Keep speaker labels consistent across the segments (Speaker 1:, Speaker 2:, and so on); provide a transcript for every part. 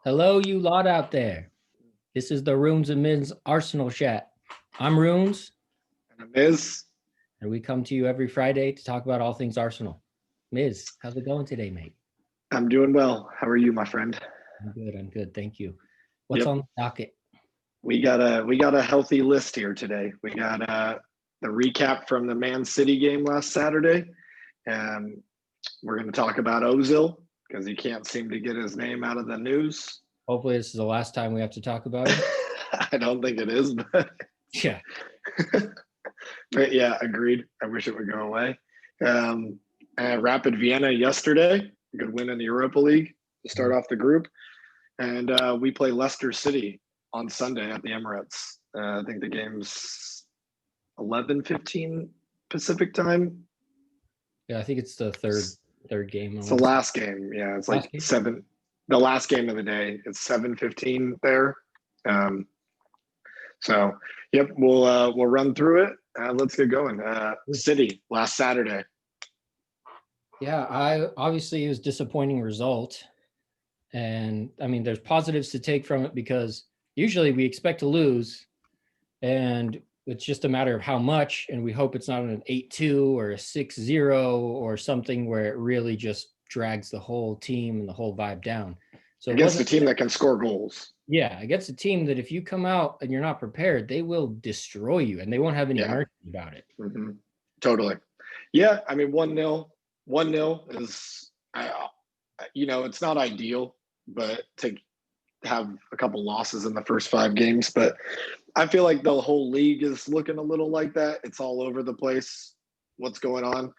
Speaker 1: Hello, you lot out there. This is the ROONS MIZZ Arsenal chat. I'm ROONS,
Speaker 2: And Miz,
Speaker 1: and we come to you every Friday to talk about all things Arsenal. Miz, how's it going today, mate?
Speaker 2: I'm doing well. How are you, my friend?
Speaker 1: I'm good. Thank you. What's
Speaker 2: Yep,
Speaker 1: on the docket?
Speaker 2: we got a healthy list here today. We got the recap from the Man City game last Saturday. Um, we're going to talk about Ozil because he can't seem to get his name out of the news.
Speaker 1: Hopefully, this is the last time we have to talk about him.
Speaker 2: I don't think it is, but,
Speaker 1: Yeah.
Speaker 2: but yeah, agreed. I wish it would go away. Rapid Vienna yesterday, good win in the Europa League to start off the group. And we play Leicester City on Sunday at the Emirates. I think the game's 11:15 Pacific time.
Speaker 1: Yeah, I think it's the third game.
Speaker 2: It's the last game. Yeah, it's like
Speaker 1: Game?
Speaker 2: seven. The last game of the day. It's 7:15 there. Um, so, yep, we'll run through it. Let's get going. City last Saturday.
Speaker 1: Yeah, I obviously it was a disappointing result. And I mean, there's positives to take from it because usually we expect to lose, and it's just a matter of how much. And we hope it's not an 8-2 or a 6-0 or something where it really just drags the whole team and the whole vibe down. So
Speaker 2: Against a team that can score goals.
Speaker 1: Yeah, against a team that if you come out and you're not prepared, they will destroy you and they won't have any mercy about it.
Speaker 2: Mm-hmm. Totally. Yeah, I mean 1-0. 1-0 is, it's not ideal, but to have a couple losses in the first 5 games. But I feel like the whole league is looking a little like that. It's all over the place. What's going on?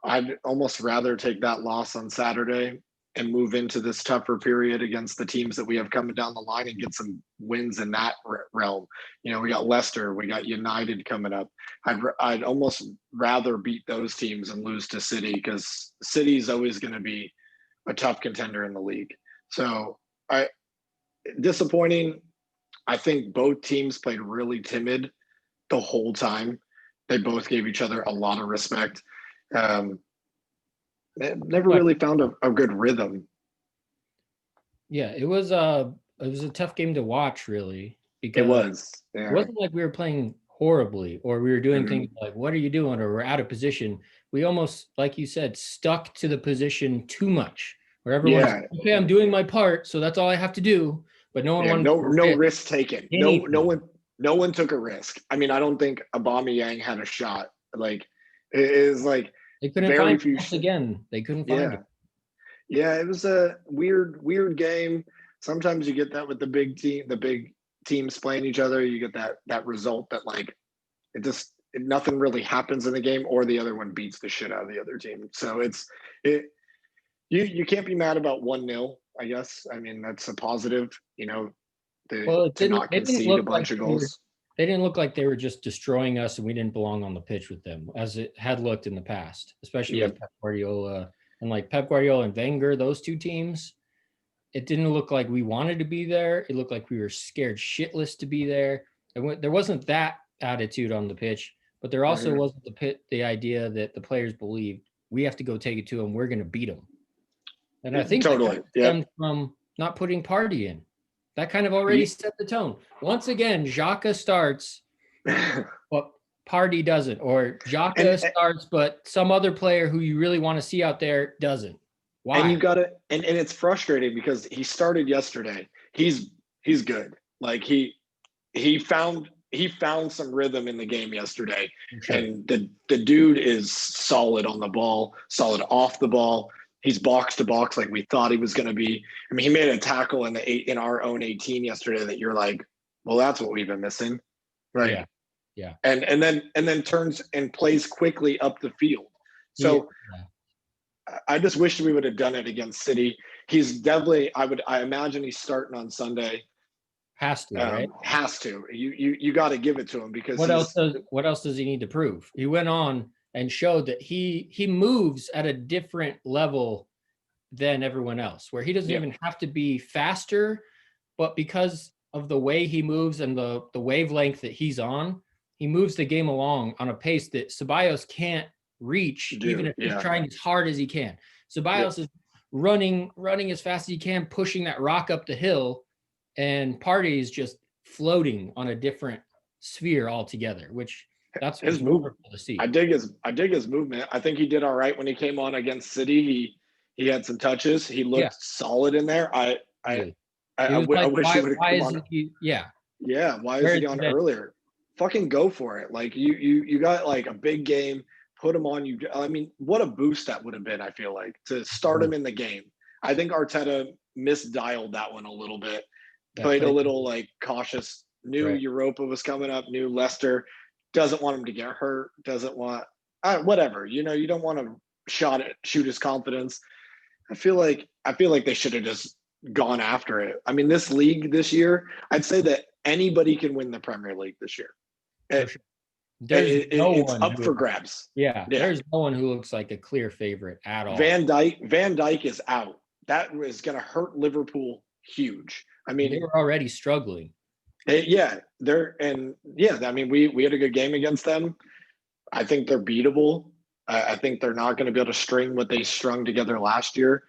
Speaker 2: I'd almost rather take that loss on Saturday and move into this tougher period against the teams that we have coming down the line and get some wins in that realm. We got Leicester, we got United coming up. I'd almost rather beat those teams and lose to City because City is always going to be a tough contender in the league. So disappointing. I think both teams played really timid the whole time. They both gave each other a lot of respect. Never really found a good rhythm.
Speaker 1: Yeah, it was a tough game to watch, really, because
Speaker 2: It was.
Speaker 1: it
Speaker 2: Yeah.
Speaker 1: wasn't like we were playing horribly or we were doing things like, what are you doing? Or we're out of position. We almost, like you said, stuck to the position too much where everyone's okay, I'm doing my part, so that's all I have to do. But no one wanted
Speaker 2: no risk taken. No one took a risk. I mean, I don't think Aubameyang had a shot. Like it is like
Speaker 1: they couldn't find it again. They couldn't find it.
Speaker 2: Yeah, it was a weird game. Sometimes you get that with the big teams playing each other. You get that result that like nothing really happens in the game, or the other one beats the shit out of the other team. So you can't be mad about 1-0, I guess. I mean, that's a positive, to not concede a bunch of goals.
Speaker 1: They didn't look like they were just destroying us and we didn't belong on the pitch with them as it had looked in the past, especially with Pep Guardiola and like Pep Guardiola and Wenger, those two teams. It didn't look like we wanted to be there. It looked like we were scared shitless to be there. There wasn't that attitude on the pitch, but there also wasn't the idea that the players believed we have to go take it to them. We're going to beat them. And I think that stemmed from not putting Party in. That kind of already set the tone. Once again, Xhaka starts, but Party doesn't. Or Xhaka starts, but some other player who you really want to see out there doesn't. Why?
Speaker 2: And you got to, and it's frustrating because he started yesterday. He's good. Like he found some rhythm in the game yesterday. Sure. And the dude is solid on the ball, solid off the ball. He's box to box like we thought he was going to be. I mean, he made a tackle in our own 18 yesterday that you're like, well, that's what we've been missing, right?
Speaker 1: Yeah.
Speaker 2: And then turns and plays quickly up the field. So I just wish we would have done it against City. He's definitely. I imagine he's starting on Sunday.
Speaker 1: Has to, right?
Speaker 2: Has to. You got to give it to him because
Speaker 1: what else does he need to prove? He went on and showed that he moves at a different level than everyone else, where he doesn't even have to be faster, but because of the way he moves and the wavelength that he's on, he moves the game along on a pace that Ceballos can't reach, even if he's trying as hard as he can. Ceballos is running as fast as he can, pushing that rock up the hill, and Partey's just floating on a different sphere altogether, which that's
Speaker 2: his move.
Speaker 1: wonderful to see.
Speaker 2: I dig his movement. I think he did all right when he came on against City. He had some touches. He looked solid in there. I wish he would have come on. Yeah, why is he on earlier? Fucking go for it. Like you got like a big game, put him on. I mean, what a boost that would have been, I feel like, to start him in the game. I think Arteta misdialed that one a little bit. Played a little like cautious. Knew Europa was coming up, knew Leicester. Doesn't want him to get hurt, doesn't want whatever. You know, you don't want to shoot his confidence. I feel like they should have just gone after it. I mean, this league this year, I'd say that anybody can win the Premier League this year. It's up for grabs.
Speaker 1: Yeah, there's no one who looks like a clear favorite at all.
Speaker 2: Van Dijk is out. That is going to hurt Liverpool huge. I mean,
Speaker 1: they were already struggling.
Speaker 2: I mean, we had a good game against them. I think they're beatable. I think they're not going to be able to string what they strung together last year,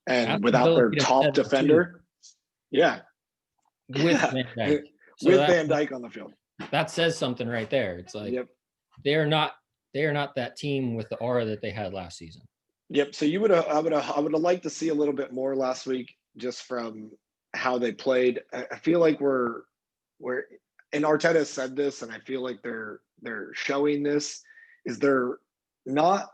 Speaker 2: and without their top defender. Yeah,
Speaker 1: with Van Dijk.
Speaker 2: Van Dijk on the field.
Speaker 1: That says something right there. It's like they are not that team with the aura that they had last season.
Speaker 2: Yep. So I would have liked to see a little bit more last week, just from how they played. I feel like we're and Arteta said this, and I feel like they're showing this, is they're not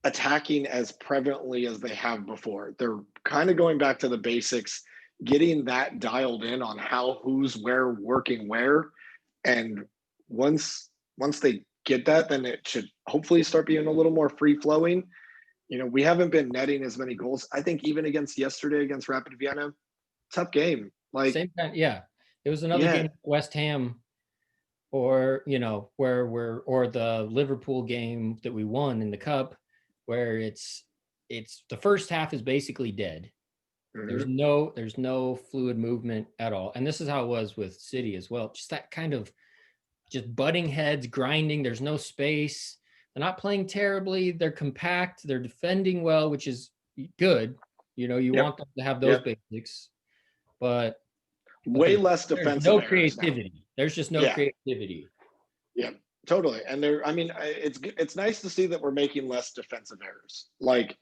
Speaker 2: attacking as prevalently as they have before. They're kind of going back to the basics, getting that dialed in on how, who's where, working where. And once they get that, then it should hopefully start being a little more free flowing. You know, we haven't been netting as many goals. I think even against Rapid Vienna, tough game. Like
Speaker 1: same time, it was another game, West Ham, or or the Liverpool game that we won in the cup, where it's the first half is basically dead. Mm-hmm. There's no fluid movement at all. And this is how it was with City as well. Just that kind of just butting heads, grinding. There's no space. They're not playing terribly. They're compact. They're defending well, which is good. You know, you want them to have those basics, but
Speaker 2: way less defensive.
Speaker 1: No creativity. There's just no creativity.
Speaker 2: Yeah, totally. And it's nice to see that we're making less defensive errors. Like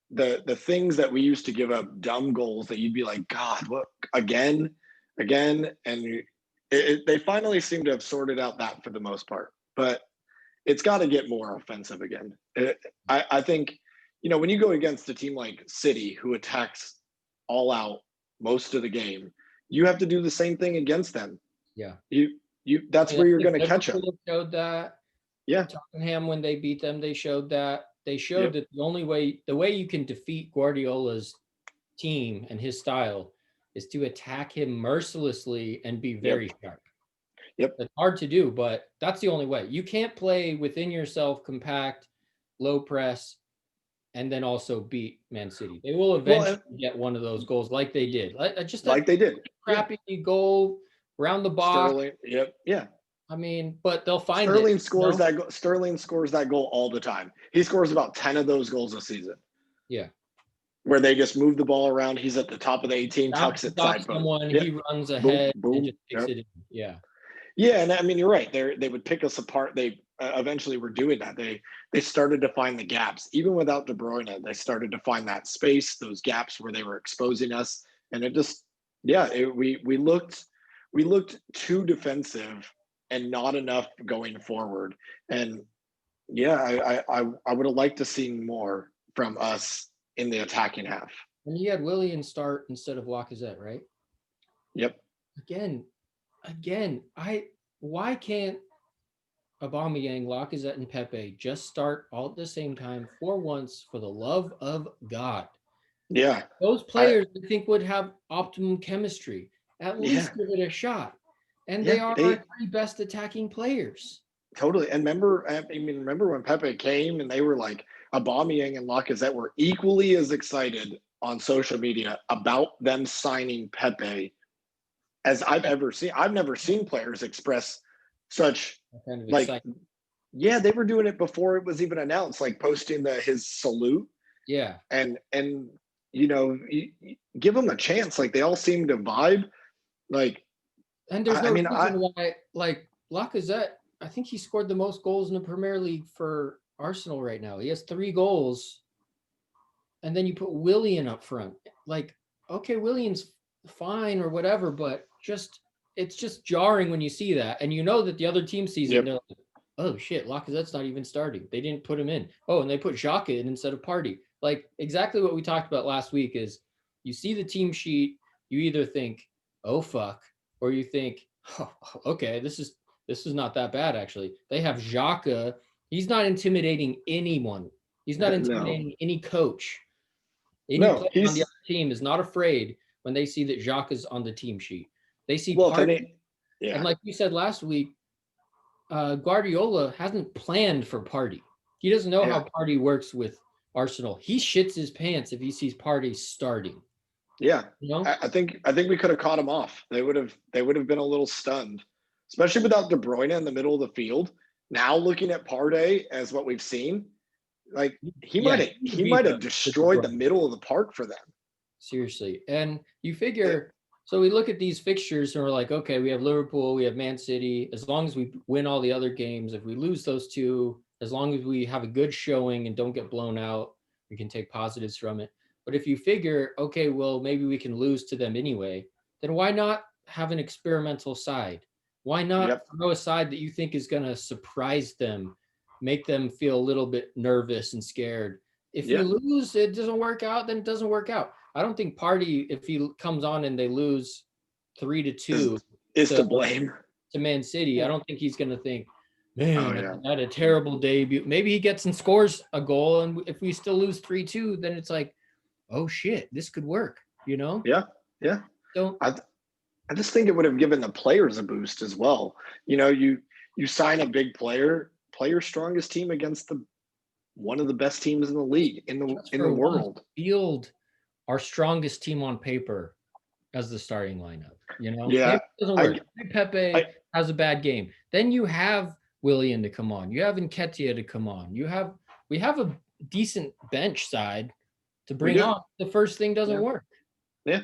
Speaker 2: the things that we used to give up, dumb goals that you'd be like, God, what, again, and they finally seem to have sorted out that for the most part. But it's got to get more offensive again. I think, when you go against a team like City, who attacks all out most of the game, you have to do the same thing against them.
Speaker 1: Yeah.
Speaker 2: That's where you're going to catch them.
Speaker 1: Showed that. Yeah. Tottenham, when they beat them, they showed that. They showed that the way you can defeat Guardiola's team and his style is to attack him mercilessly and be very sharp.
Speaker 2: Yep.
Speaker 1: It's hard to do, but that's the only way. You can't play within yourself, compact, low press, and then also beat Man City. They will eventually get one of those goals like they did.
Speaker 2: They did.
Speaker 1: Crappy goal around the box.
Speaker 2: Sterling. Yep. Yeah.
Speaker 1: I mean, but they'll find
Speaker 2: Sterling scores that goal. Sterling scores that goal all the time. He scores about 10 of those goals a season.
Speaker 1: Yeah.
Speaker 2: Where they just move the ball around. He's at the top of the 18, tucks it side.
Speaker 1: He runs ahead and just kicks it in. Yeah.
Speaker 2: Yeah, and I mean, you're right. They would pick us apart. They eventually were doing that. They started to find the gaps. Even without De Bruyne, they started to find that space, those gaps where they were exposing us. And it just, we looked too defensive and not enough going forward. And I would have liked to see more from us in the attacking half.
Speaker 1: And you had Willian start instead of Lacazette, right?
Speaker 2: Yep.
Speaker 1: Again, why can't Aubameyang, Lacazette, and Pepe just start all at the same time for once, for the love of God?
Speaker 2: Yeah.
Speaker 1: Those players, I think, would have optimum chemistry. At least give it a shot. And they are our three best attacking players.
Speaker 2: Totally. And remember when Pepe came and they were like, Aubameyang and Lacazette were equally as excited on social media about them signing Pepe as I've ever seen. I've never seen players express such they were doing it before it was even announced, like posting his salute.
Speaker 1: Yeah.
Speaker 2: And give them a chance. Like they all seem to vibe. Like,
Speaker 1: and there's no reason why, like Lacazette, I think he scored the most goals in the Premier League for Arsenal right now. He has 3 goals. And then you put Willian up front. Like, okay, Willian's fine or whatever, but it's just jarring when you see that. And you know that the other team sees it and they're like, oh shit, Lacazette's not even starting. They didn't put him in. Oh, and they put Xhaka in instead of Partey. Like exactly what we talked about last week is you see the team sheet, you either think, oh fuck, or you think, oh, okay, this is not that bad actually. They have Xhaka. He's not intimidating anyone. He's not intimidating any coach. Any player on the other team is not afraid when they see that Xhaka's on the team sheet. They see Partey. And like you said last week, Guardiola hasn't planned for Partey. He doesn't know how Partey works with Arsenal. He shits his pants if he sees Partey starting.
Speaker 2: Yeah, I think we could have caught him off. They would have been a little stunned, especially without De Bruyne in the middle of the field. Now looking at Partey as what we've seen, like he might have destroyed the middle of the park for them.
Speaker 1: Seriously. And you figure, so we look at these fixtures and we're like, okay, we have Liverpool, we have Man City. As long as we win all the other games, if we lose those 2, as long as we have a good showing and don't get blown out, we can take positives from it. But if you figure, okay, well, maybe we can lose to them anyway, then why not have an experimental side? Why not throw a side that you think is going to surprise them, make them feel a little bit nervous and scared? If you lose, it doesn't work out, then it doesn't work out. I don't think Partey, if he comes on and they lose 3-2,
Speaker 2: is to blame
Speaker 1: to Man City. I don't think he's going to think, man, I had a terrible debut. Maybe he gets and scores a goal, and if we still lose 3-2, then it's like, oh shit, this could work, you know?
Speaker 2: Yeah. So I just think it would have given the players a boost as well. You sign a big player strongest team against one of the best teams in the league in the world.
Speaker 1: Field our strongest team on paper as the starting lineup.
Speaker 2: Yeah,
Speaker 1: it doesn't work. Pepe has a bad game. Then you have Willian to come on. You have Nketiah to come on. We have a decent bench side to bring on. The first thing doesn't work.
Speaker 2: Yeah.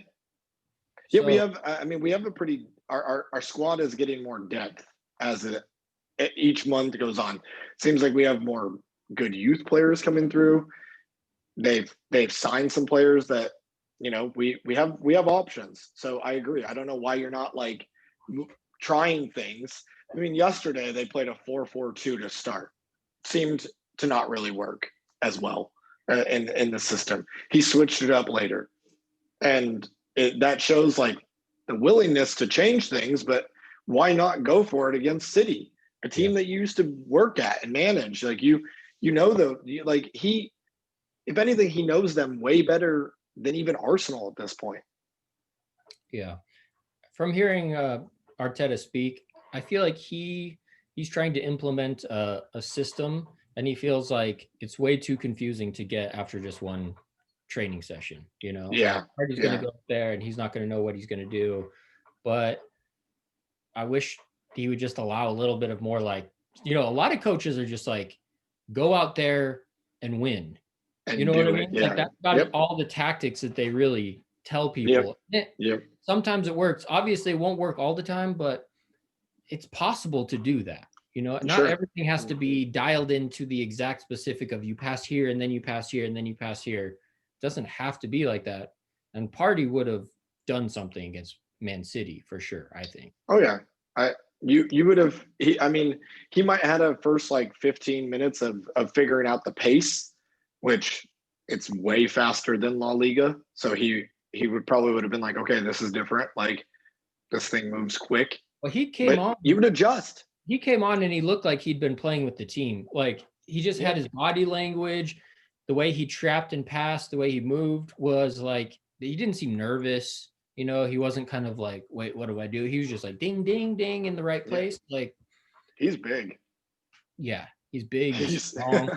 Speaker 2: Yeah, so, we have a pretty our squad is getting more depth as each month goes on. Seems like we have more good youth players coming through. They've signed some players that we have options. So I agree. I don't know why you're not like trying things. I mean, yesterday they played a 4-4-2 to start. Seemed to not really work as well in the system. He switched it up later, and that shows like the willingness to change things. But why not go for it against City, a team that you used to work at and manage? Like if anything, he knows them way better than even Arsenal at this point.
Speaker 1: Yeah. From hearing Arteta speak, I feel like he's trying to implement a system, and he feels like it's way too confusing to get after just one training session,
Speaker 2: Yeah.
Speaker 1: Like, he's going to go up there and he's not going to know what he's going to do. But I wish he would just allow a little bit of more, like, a lot of coaches are just like, go out there and win. You know what I mean?
Speaker 2: Yeah.
Speaker 1: Like that's about all the tactics that they really tell people.
Speaker 2: Yep.
Speaker 1: Sometimes it works. Obviously, it won't work all the time, but it's possible to do that. Not everything has to be dialed into the exact specific of you pass here and then you pass here and then you pass here. It doesn't have to be like that. And Partey would have done something against Man City for sure, I think.
Speaker 2: Oh yeah. You would have. He might have had a first like 15 minutes of figuring out the pace, which it's way faster than La Liga. So he would have been like, okay, this is different. Like this thing moves quick.
Speaker 1: Well, he came on.
Speaker 2: You would adjust.
Speaker 1: He came on and he looked like he'd been playing with the team. Like he just had his body language, the way he trapped and passed, the way he moved was like, he didn't seem nervous. He wasn't kind of like, wait, what do I do? He was just like, ding, ding, ding in the right place. Like
Speaker 2: he's big.
Speaker 1: Yeah, he's big. He's strong.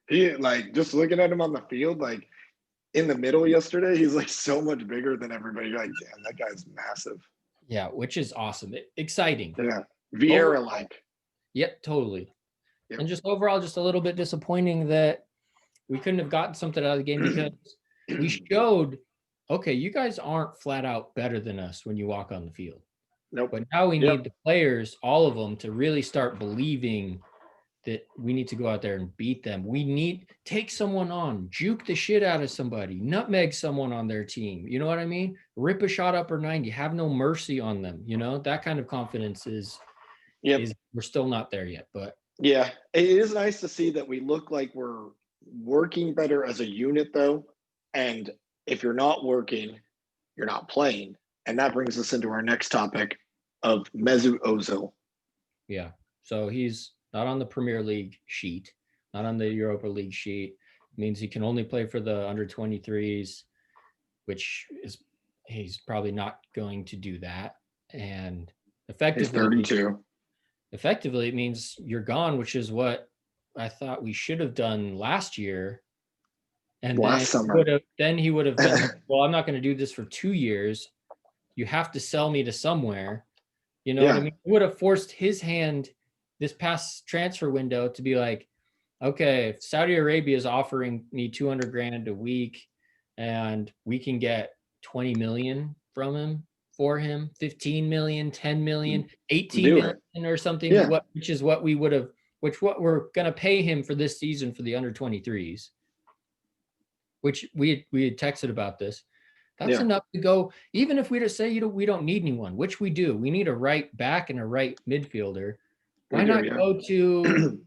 Speaker 2: He like just looking at him on the field, like in the middle yesterday, he's like so much bigger than everybody. You're like, damn, that guy's massive.
Speaker 1: Yeah, which is awesome. Exciting.
Speaker 2: Yeah. Vieira like.
Speaker 1: Yep, totally. Yep. And just overall, just a little bit disappointing that we couldn't have gotten something out of the game because we showed, okay, you guys aren't flat out better than us when you walk on the field.
Speaker 2: Nope.
Speaker 1: But now we
Speaker 2: Yep.
Speaker 1: need the players, all of them, to really start believing that we need to go out there and beat them. We need take someone on, juke the shit out of somebody, nutmeg someone on their team. You know what I mean? Rip a shot upper 90, have no mercy on them. You know, that kind of confidence is we're still not there yet. But
Speaker 2: yeah, it is nice to see that we look like we're working better as a unit though. And if you're not working, you're not playing. And that brings us into our next topic of Mesut Ozil.
Speaker 1: Yeah. So he's not on the Premier League sheet, not on the Europa League sheet. It means he can only play for the under 23s, which is he's probably not going to do that. And
Speaker 2: He's 32.
Speaker 1: Effectively, it means you're gone, which is what I thought we should have done last year. And
Speaker 2: last summer.
Speaker 1: Then he would have been, well, I'm not going to do this for 2 years. You have to sell me to somewhere. You know what I mean? He would have forced his hand this past transfer window to be like, okay, if Saudi Arabia is offering me 200 grand a week and we can get 20 million from him, for him, 15 million, 10 million, 18 million or something, which is what we would have, what we're going to pay him for this season for the under 23s, which we had texted about this. That's enough to go, even if we just say, we don't need anyone, which we do. We need a right back and a right midfielder. Why not go to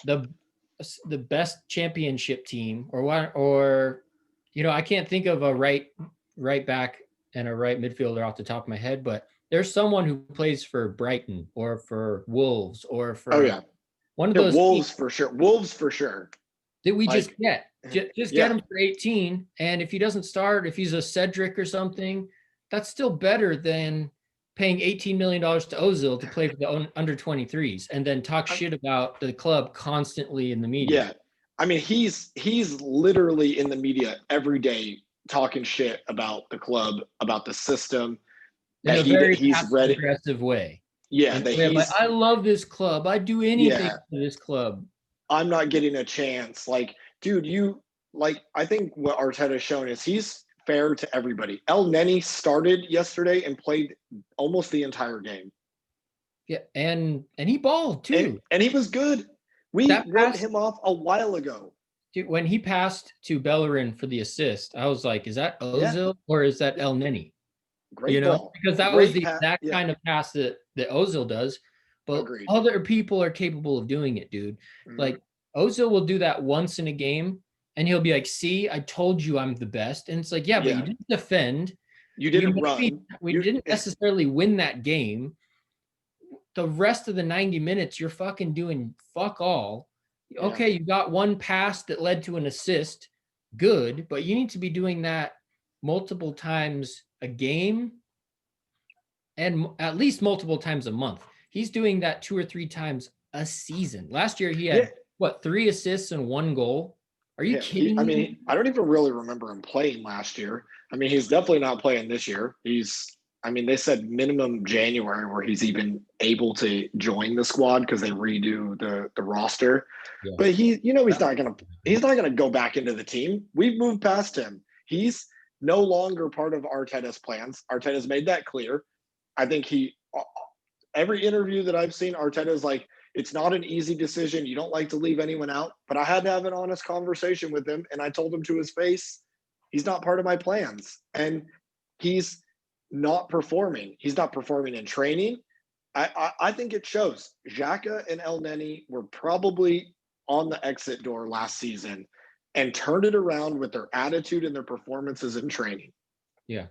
Speaker 1: the best championship team or I can't think of a right back and a right midfielder off the top of my head, but there's someone who plays for Brighton or for Wolves or for one of those
Speaker 2: Wolves for sure. Wolves for sure.
Speaker 1: That we just get. Just get him for 18. And if he doesn't start, if he's a Cedric or something, that's still better than paying $18 million to Ozil to play for the under 23s and then talk shit about the club constantly in the media.
Speaker 2: Yeah. I mean, he's literally in the media every day talking shit about the club, about the system.
Speaker 1: In a very aggressive way.
Speaker 2: Yeah.
Speaker 1: I love this club. I'd do anything for this club.
Speaker 2: I'm not getting a chance. Like, dude, I think what Arteta's shown is he's fair to everybody. El Neni started yesterday and played almost the entire game.
Speaker 1: Yeah, and he balled too.
Speaker 2: And he was good. We wrote him off a while ago.
Speaker 1: Dude, when he passed to Bellerin for the assist, I was like, is that Ozil or is that El Neni?
Speaker 2: Great ball.
Speaker 1: Because that was the exact kind of pass that Ozil does. But other people are capable of doing it, dude. Mm-hmm. Like Ozil will do that once in a game and he'll be like, see, I told you I'm the best. And it's like, but you didn't defend.
Speaker 2: You didn't run.
Speaker 1: We didn't necessarily win that game. The rest of the 90 minutes, you're fucking doing fuck all. Okay, you got one pass that led to an assist. Good, but you need to be doing that multiple times a game and at least multiple times a month. He's doing that 2 or 3 times a season. Last year, he had, 3 assists and 1 goal? Are you kidding me?
Speaker 2: I mean, I don't even really remember him playing last year. I mean, he's definitely not playing this year. They said minimum January where he's even able to join the squad because they redo the roster. Yeah. But he's not gonna go back into the team. We've moved past him. He's no longer part of Arteta's plans. Arteta's made that clear. I think every interview that I've seen, Arteta's like, it's not an easy decision. You don't like to leave anyone out. But I had to have an honest conversation with him, and I told him to his face, he's not part of my plans. And he's not performing. He's not performing in training. I think it shows. Xhaka and El Neni were probably on the exit door last season and turned it around with their attitude and their performances in training.
Speaker 1: Yeah.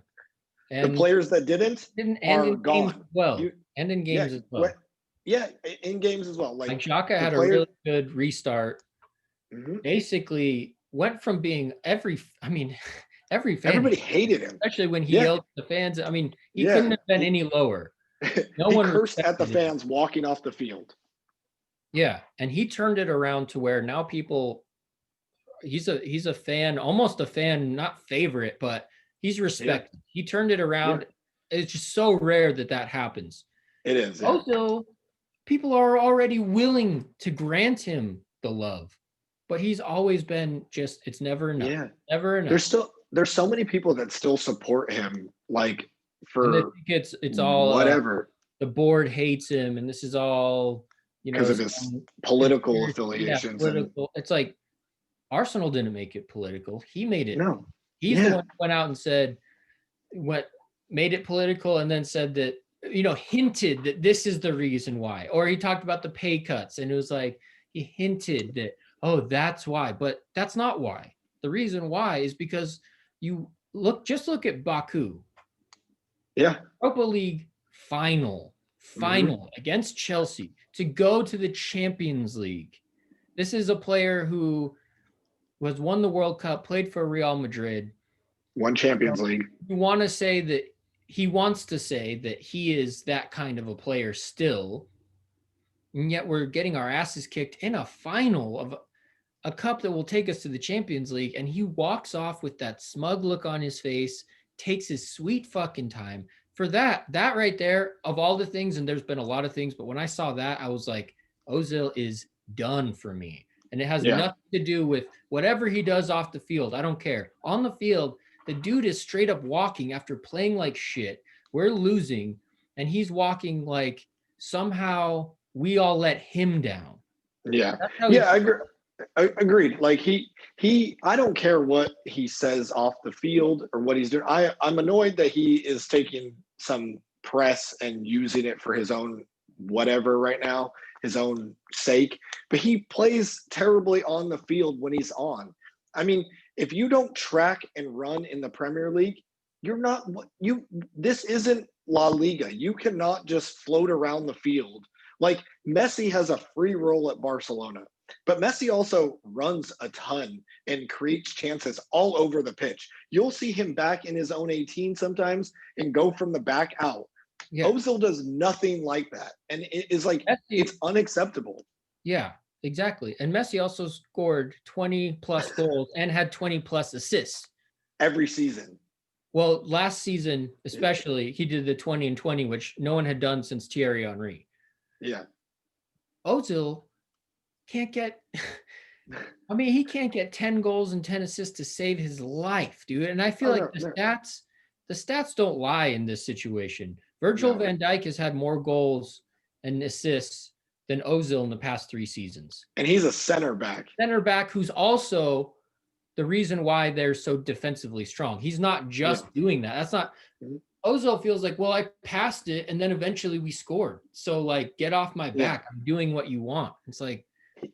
Speaker 2: And the players that didn't are gone.
Speaker 1: And in games as well.
Speaker 2: In games as well.
Speaker 1: Like Xhaka had a really good restart. Mm-hmm. Basically went from being every fan.
Speaker 2: Everybody hated him.
Speaker 1: Especially when he yelled at the fans. I mean, he couldn't have been any lower.
Speaker 2: No one cursed at the fans walking off the field.
Speaker 1: Yeah. And he turned it around to where now he's a fan, almost a fan, not favorite, but he's respected. Yeah. He turned it around. Yeah. It's just so rare that happens.
Speaker 2: It is. Yeah.
Speaker 1: Also, people are already willing to grant him the love, but he's always been it's never enough. Yeah. Never enough.
Speaker 2: there's so many people that still support him, like
Speaker 1: And I
Speaker 2: for
Speaker 1: think it's all
Speaker 2: whatever,
Speaker 1: the board hates him, and this is all
Speaker 2: because of his
Speaker 1: some
Speaker 2: political
Speaker 1: conspiracy. Yeah,
Speaker 2: affiliations. And
Speaker 1: political. It's like Arsenal didn't make it political. He made it.
Speaker 2: no,
Speaker 1: He's the
Speaker 2: yeah,
Speaker 1: one who went out and said what made it political, and then said that hinted that this is the reason why. Or he talked about the pay cuts, and it was like he hinted that, oh, that's why, but that's not why. The reason why is because you look at Baku.
Speaker 2: yeah,
Speaker 1: Europa League final against Chelsea to go to the Champions League. This is a player who was won the World Cup, played for Real Madrid.
Speaker 2: one Champions League.
Speaker 1: You want to say that he wants to say that he is that kind of a player still, and yet we're getting our asses kicked in a final of a cup that will take us to the Champions League, and he walks off with that smug look on his face, takes his sweet fucking time. For that right there, of all the things, and there's been a lot of things, but when I saw that, I was like, Ozil is done for me. And it has nothing to do with whatever he does off the field. I don't care. On the field, the dude is straight up walking after playing like shit. We're losing, and he's walking like somehow we all let him down.
Speaker 2: Yeah. Yeah, I agree. Agreed. Like I don't care what he says off the field or what he's doing. I'm annoyed that he is taking some press and using it for his own whatever right now, his own sake. But he plays terribly on the field when he's on. I mean, if you don't track and run in the Premier League, this isn't La Liga. You cannot just float around the field. Like Messi has a free role at Barcelona. But Messi also runs a ton and creates chances all over the pitch. You'll see him back in his own 18 sometimes and go from the back out. Yeah. Ozil does nothing like that. And it is like, it's unacceptable.
Speaker 1: Yeah, exactly. And Messi also scored 20 plus goals and had 20 plus assists.
Speaker 2: Every season.
Speaker 1: Well, last season, especially, he did the 20 and 20, which no one had done since Thierry Henry.
Speaker 2: Yeah.
Speaker 1: Ozil can't get he can't get 10 goals and 10 assists to save his life, dude. And I feel the stats don't lie in this situation. Virgil van Dijk has had more goals and assists than Ozil in the past 3 seasons.
Speaker 2: And he's a center back.
Speaker 1: Center back who's also the reason why they're so defensively strong. He's not just doing that. That's not Ozil feels like, well, I passed it and then eventually we scored. So like, get off my back. I'm doing what you want. It's like,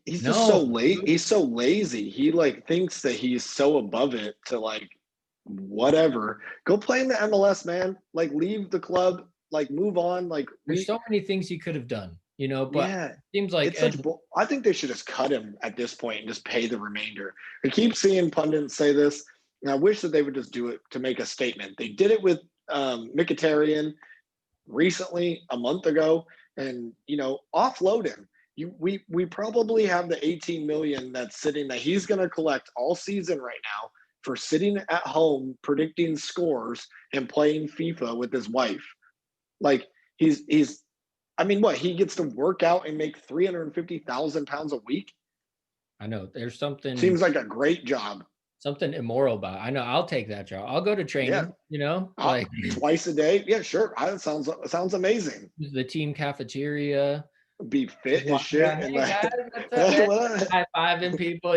Speaker 2: he's just so late. He's so lazy. He like thinks that he's so above it to like whatever. Go play in the MLS, man. Like leave the club. Like move on. Like
Speaker 1: there's so many things he could have done, but it seems like
Speaker 2: I think they should just cut him at this point and just pay the remainder. I keep seeing pundits say this, and I wish that they would just do it to make a statement. They did it with Mkhitaryan recently, a month ago, and offload him. We probably have the 18 million that's sitting that he's going to collect all season right now for sitting at home predicting scores and playing FIFA with his wife. Like he's he gets to work out and make 350,000 pounds a week.
Speaker 1: I know there's something
Speaker 2: seems like a great job.
Speaker 1: Something immoral about it. I know I'll take that job. I'll go to training,
Speaker 2: like twice a day. Yeah, sure. That sounds amazing.
Speaker 1: The team cafeteria.
Speaker 2: Be fit as shit.
Speaker 1: Yeah, and high-fiving people,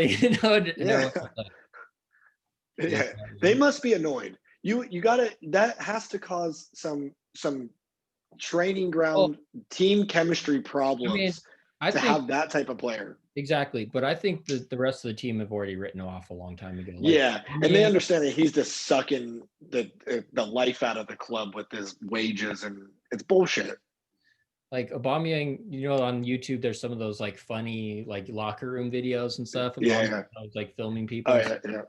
Speaker 2: Yeah. They must be annoyed. You gotta, that has to cause some training ground team chemistry problems to have that type of player.
Speaker 1: Exactly. But I think that the rest of the team have already written off a long time ago.
Speaker 2: And they understand that he's just sucking the life out of the club with his wages, and it's bullshit.
Speaker 1: Like Aubameyang, on YouTube, there's some of those like funny like locker room videos and stuff. Like filming people.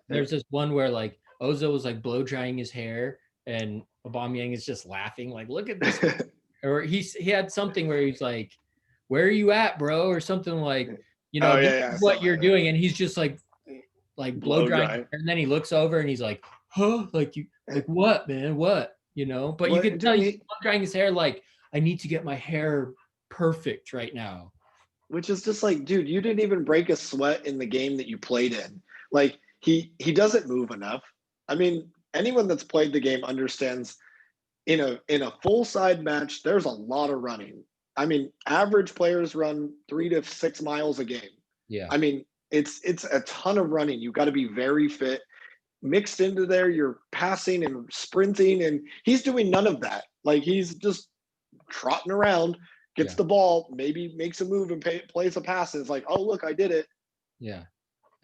Speaker 1: There's this one where like Ozil was like blow drying his hair, and Aubameyang is just laughing, like, "Look at this." Or he had something where he's like, "Where are you at, bro?" Or something like, this is what you're doing, and he's just like blow drying, and then he looks over and he's like, "Huh? Like what, man? What?" But you could tell he's blow drying his hair like, I need to get my hair perfect right now.
Speaker 2: Which is just like, dude, you didn't even break a sweat in the game that you played in. Like he doesn't move enough. I mean, anyone that's played the game understands in a full side match, there's a lot of running. I mean, average players run 3 to 6 miles a game.
Speaker 1: Yeah.
Speaker 2: I mean, it's a ton of running. You got to be very fit. Mixed into there, you're passing and sprinting, and he's doing none of that. Like he's just trotting around, gets
Speaker 1: Yeah.
Speaker 2: the ball, maybe makes a move and plays a pass, and it's like, oh look, I did it.
Speaker 1: Yeah.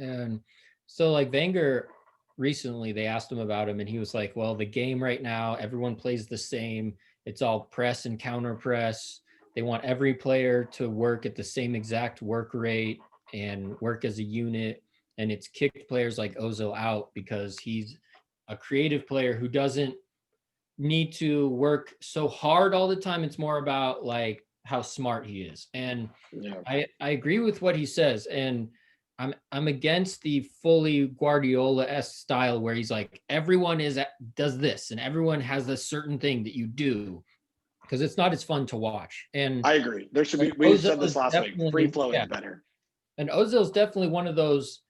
Speaker 1: And so like Wenger recently they asked him about him and he was like, well, the game right now, everyone plays the same. It's all press and counter press. They want every player to work at the same exact work rate and work as a unit. And it's kicked players like Ozil out because he's a creative player who doesn't need to work so hard all the time. It's more about like how smart he is. And
Speaker 2: Yeah.
Speaker 1: I agree with what he says. And I'm against the fully Guardiola-esque style where he's like, everyone does this and everyone has a certain thing that you do because it's not as fun to watch. And
Speaker 2: I agree. There should be.
Speaker 1: like,
Speaker 2: We said
Speaker 1: Ozil
Speaker 2: this
Speaker 1: is
Speaker 2: last week. Free flowing
Speaker 1: yeah,
Speaker 2: is better.
Speaker 1: and Ozil's definitely one of those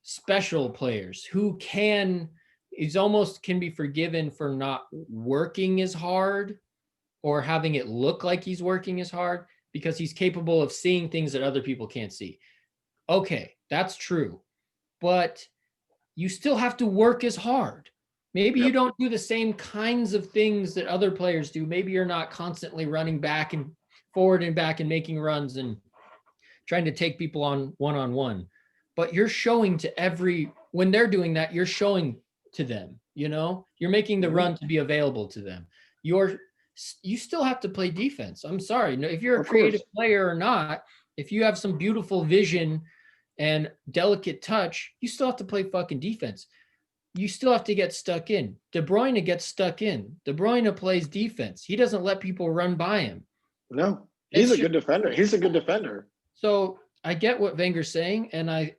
Speaker 1: special players who he's almost can be forgiven for not working as hard or having it look like he's working as hard because he's capable of seeing things that other people can't see. Okay, that's true. But you still have to work as hard. Maybe you don't do the same kinds of things that other players do. Maybe you're not constantly running back and forward and back and making runs and trying to take people on one, but you're showing to when they're doing that, you're showing to them, you're making the run to be available to them. You still have to play defense. I'm sorry. If you're a creative player or not, if you have some beautiful vision and delicate touch, you still have to play fucking defense. You still have to get stuck in. De Bruyne gets stuck in. De Bruyne plays defense. He doesn't let people run by him.
Speaker 2: No, he's a good defender. He's a good defender.
Speaker 1: So I get what Wenger's saying, and I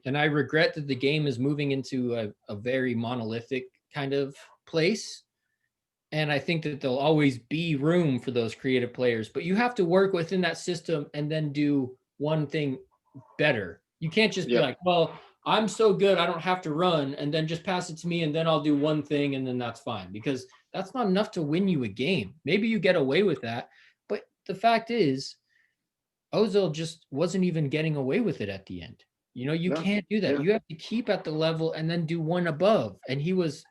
Speaker 1: regret that the game is moving into a very monolithic kind of place. And I think that there'll always be room for those creative players, but you have to work within that system and then do one thing better. You can't just be like, well, I'm so good, I don't have to run, and then just pass it to me, and then I'll do one thing, and then that's fine, because that's not enough to win you a game. Maybe you get away with that, but the fact is, Ozil just wasn't even getting away with it at the end. You can't do that. You have to keep at the level and then do one above. And he was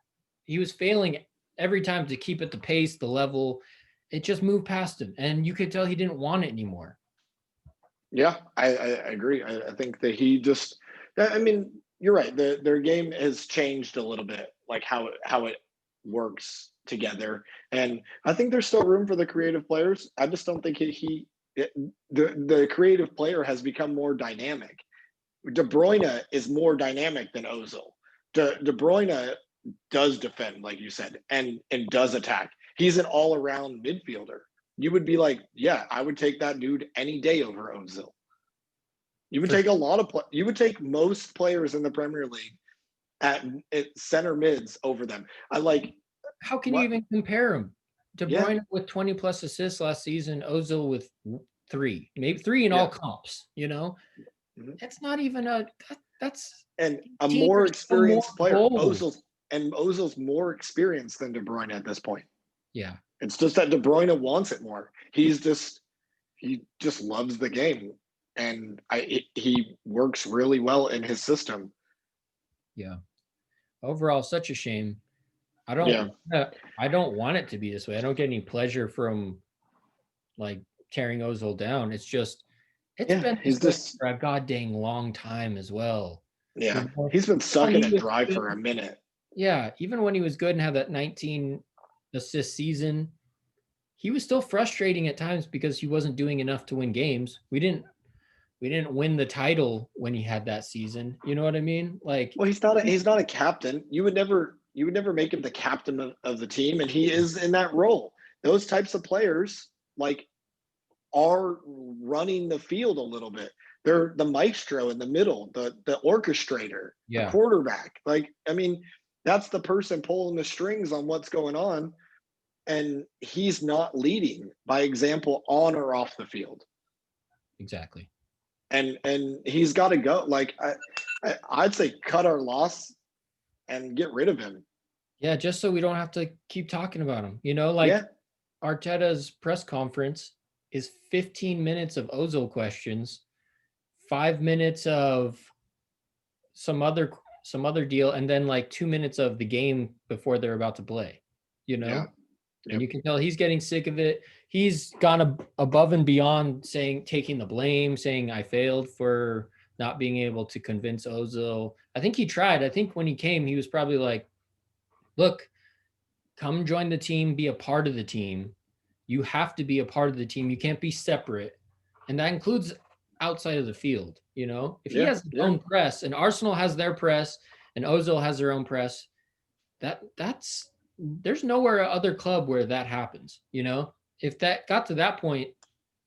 Speaker 1: failing every time to keep at the pace, the level. It just moved past him. And you could tell he didn't want it anymore.
Speaker 2: Yeah, I agree. I think that he just, I mean, you're right. Their game has changed a little bit, like how it works together. And I think there's still room for the creative players. I just don't think the creative player has become more dynamic. De Bruyne is more dynamic than Ozil. De Bruyne does defend, like you said, and does attack. He's an all-around midfielder. You would be like, yeah, I would take that dude any day over Ozil. You would take you would take most players in the Premier League at center mids over them.
Speaker 1: How can you even compare them? De Bruyne with 20 plus assists last season, Ozil with 3, maybe 3 in all comps, That's not even that's
Speaker 2: and a more experienced player. Ozil's more experienced than De Bruyne at this point.
Speaker 1: Yeah.
Speaker 2: It's just that De Bruyne wants it more. He just loves the game, and he works really well in his system.
Speaker 1: Yeah. Overall, such a shame. I don't want it to be this way. I don't get any pleasure from like tearing Ozil down. It's just been for a goddamn long time as well.
Speaker 2: Yeah, he's been sucking at dry for a minute.
Speaker 1: Yeah, even when he was good and had that 19 assist season, he was still frustrating at times because he wasn't doing enough to win games. We didn't win the title when he had that season. You know what I mean? Like,
Speaker 2: well, he's not a captain. You would never make him the captain of the team, and he is in that role. Those types of players are running the field a little bit. They're the maestro in the middle, the orchestrator, the quarterback. Like, I mean, that's the person pulling the strings on what's going on, and he's not leading by example on or off the field.
Speaker 1: Exactly.
Speaker 2: And he's got to go. Like, I'd say cut our loss and get rid of him.
Speaker 1: Yeah, just so we don't have to keep talking about him. You know, like Arteta's press conference is 15 minutes of Ozil questions, 5 minutes of some other deal, and then like 2 minutes of the game before they're about to play. You know,
Speaker 2: Yeah.
Speaker 1: and you can tell he's getting sick of it. He's gone above and beyond taking the blame, saying I failed for not being able to convince Ozil. I think he tried. I think when he came, he was probably like, look, come join the team, be a part of the team. You have to be a part of the team. You can't be separate. And that includes outside of the field, you know? If he has his own press and Arsenal has their press and Ozil has their own press, that's there's nowhere other club where that happens, you know? If that got to that point,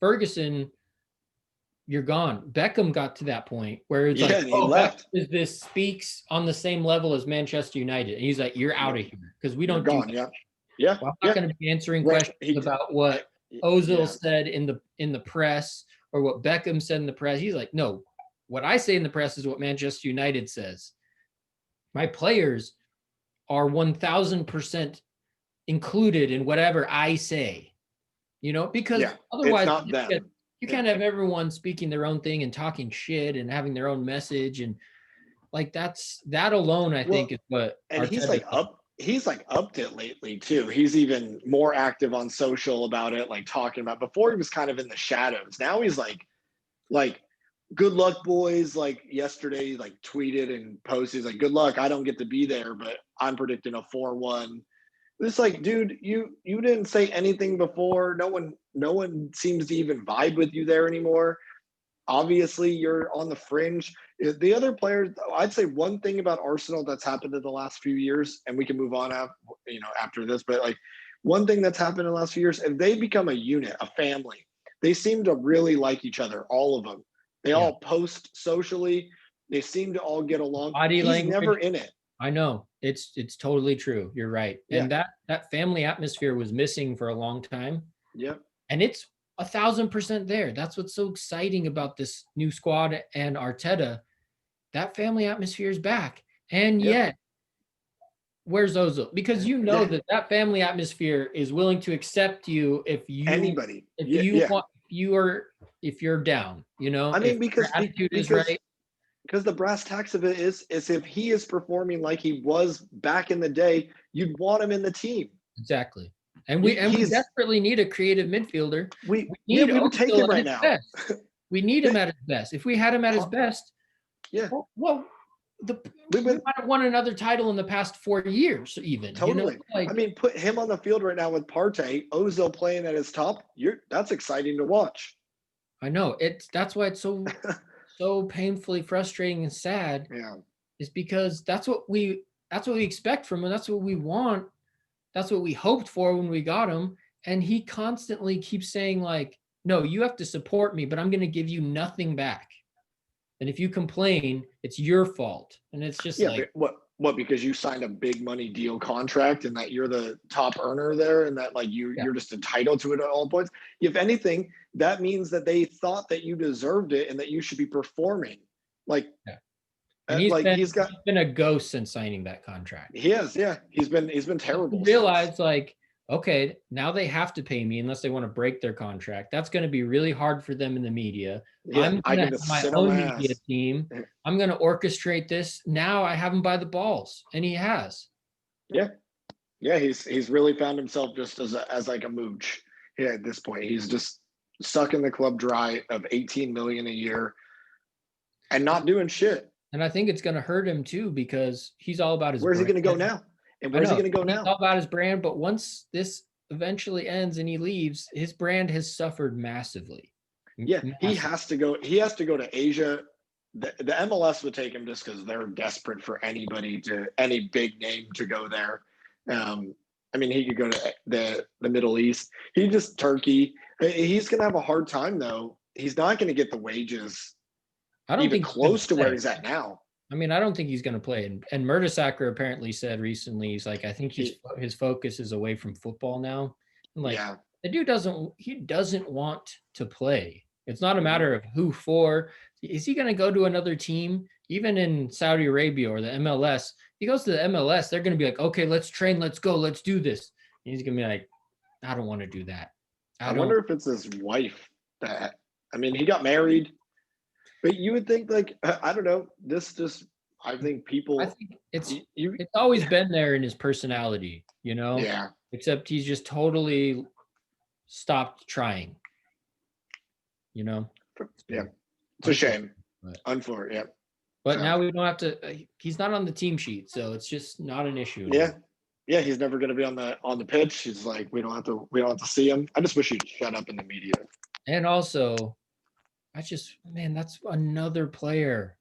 Speaker 1: Ferguson, you're gone. Beckham got to that point where it's like,
Speaker 2: he left.
Speaker 1: This speaks on the same level as Manchester United. And he's like, you're out of here because we don't
Speaker 2: gone,
Speaker 1: do that.
Speaker 2: Yeah.
Speaker 1: Well, I'm not going to be answering questions about what Ozil said in the press or what Beckham said in the press. He's like, no, what I say in the press is what Manchester United says. My players are 1000% included in whatever I say, you know, because otherwise you can't have everyone speaking their own thing and talking shit and having their own message. And like, that alone, I think is what,
Speaker 2: and he's like upped it lately too. He's even more active on social about it, like talking about. Before he was kind of in the shadows. Now he's like good luck, boys. Like yesterday, like tweeted and posted, he's like, good luck. I don't get to be there, but I'm predicting a 4-1. It's like, dude, you didn't say anything before. No one seems to even vibe with you there anymore. Obviously, you're on the fringe. The other players, I'd say one thing about Arsenal that's happened in the last few years, and we can move on after this, but like one thing that's happened in the last few years, if they become a unit, a family, they seem to really like each other, all of them. They all post socially. They seem to all get along.
Speaker 1: Body language.
Speaker 2: Never in it.
Speaker 1: I know. It's totally true. You're right. Yeah. And that family atmosphere was missing for a long time.
Speaker 2: Yep.
Speaker 1: And it's 1000% there. That's what's so exciting about this new squad and Arteta. That family atmosphere is back. And yet, where's Ozil? Because you know that family atmosphere is willing to accept you if you're down, you know.
Speaker 2: I mean, because
Speaker 1: attitude is right.
Speaker 2: Because the brass tacks of it is if he is performing like he was back in the day, you'd want him in the team.
Speaker 1: Exactly. And we desperately need a creative midfielder.
Speaker 2: We would take him right now.
Speaker 1: We need him at his best. If we had him at his best, we might have won another title in the past 4 years, even.
Speaker 2: Totally.
Speaker 1: You know? Like,
Speaker 2: I mean, put him on the field right now with Partey, Ozil playing at his top. That's exciting to watch.
Speaker 1: I know. That's why it's so so painfully frustrating and sad.
Speaker 2: Yeah.
Speaker 1: Is because that's what we expect from him. That's what we want. That's what we hoped for when we got him. And he constantly keeps saying, like, no, you have to support me, but I'm going to give you nothing back. And if you complain, it's your fault. And it's just like,
Speaker 2: what? Because you signed a big money deal contract and that you're the top earner there and that like you're just entitled to it at all points. If anything, that means that they thought that you deserved it and that you should be performing. Like,
Speaker 1: and he's been a ghost since signing that contract.
Speaker 2: He has, he's been terrible.
Speaker 1: Realize like, okay, now they have to pay me unless they want to break their contract. That's going to be really hard for them in the media. I'm going to have my own media team. I'm going to orchestrate this. Now I have him by the balls, and he has.
Speaker 2: Yeah. He's really found himself just as like a mooch. Yeah, at this point, he's just sucking the club dry of 18 million a year and not doing shit.
Speaker 1: And I think it's going to hurt him too because he's all about his.
Speaker 2: Where's he going to go now? And where's he going to go now?
Speaker 1: He's all about his brand, but once this eventually ends and he leaves, his brand has suffered massively.
Speaker 2: Yeah, he has to go. He has to go to Asia. The MLS would take him just because they're desperate for any big name to go there. I mean, he could go to the Middle East. Turkey. He's going to have a hard time though. He's not going to get the wages.
Speaker 1: I don't think
Speaker 2: close to where he's at now.
Speaker 1: I mean, I don't think he's going to play. And Mertesacker apparently said recently, he's like, I think his focus is away from football now. And like, the dude doesn't want to play. It's not a matter of who for. Is he going to go to another team? even in Saudi Arabia or the MLS, he goes to the MLS, they're going to be like, okay, let's train, let's go, let's do this. And he's going to be like, I don't want to do that.
Speaker 2: I wonder if it's his wife that, I mean, he got married, but you would think like, I don't know, I think people,
Speaker 1: I think it's always been there in his personality,
Speaker 2: yeah,
Speaker 1: except he's just totally stopped trying,
Speaker 2: yeah, it's a shame. Unfortunately, yeah.
Speaker 1: But now we don't have to. He's not on the team sheet, so it's just not an issue.
Speaker 2: Yeah. He's never going to be on the pitch. He's like, we don't have to see him. I just wish he'd shut up in the media.
Speaker 1: And also, man, that's another player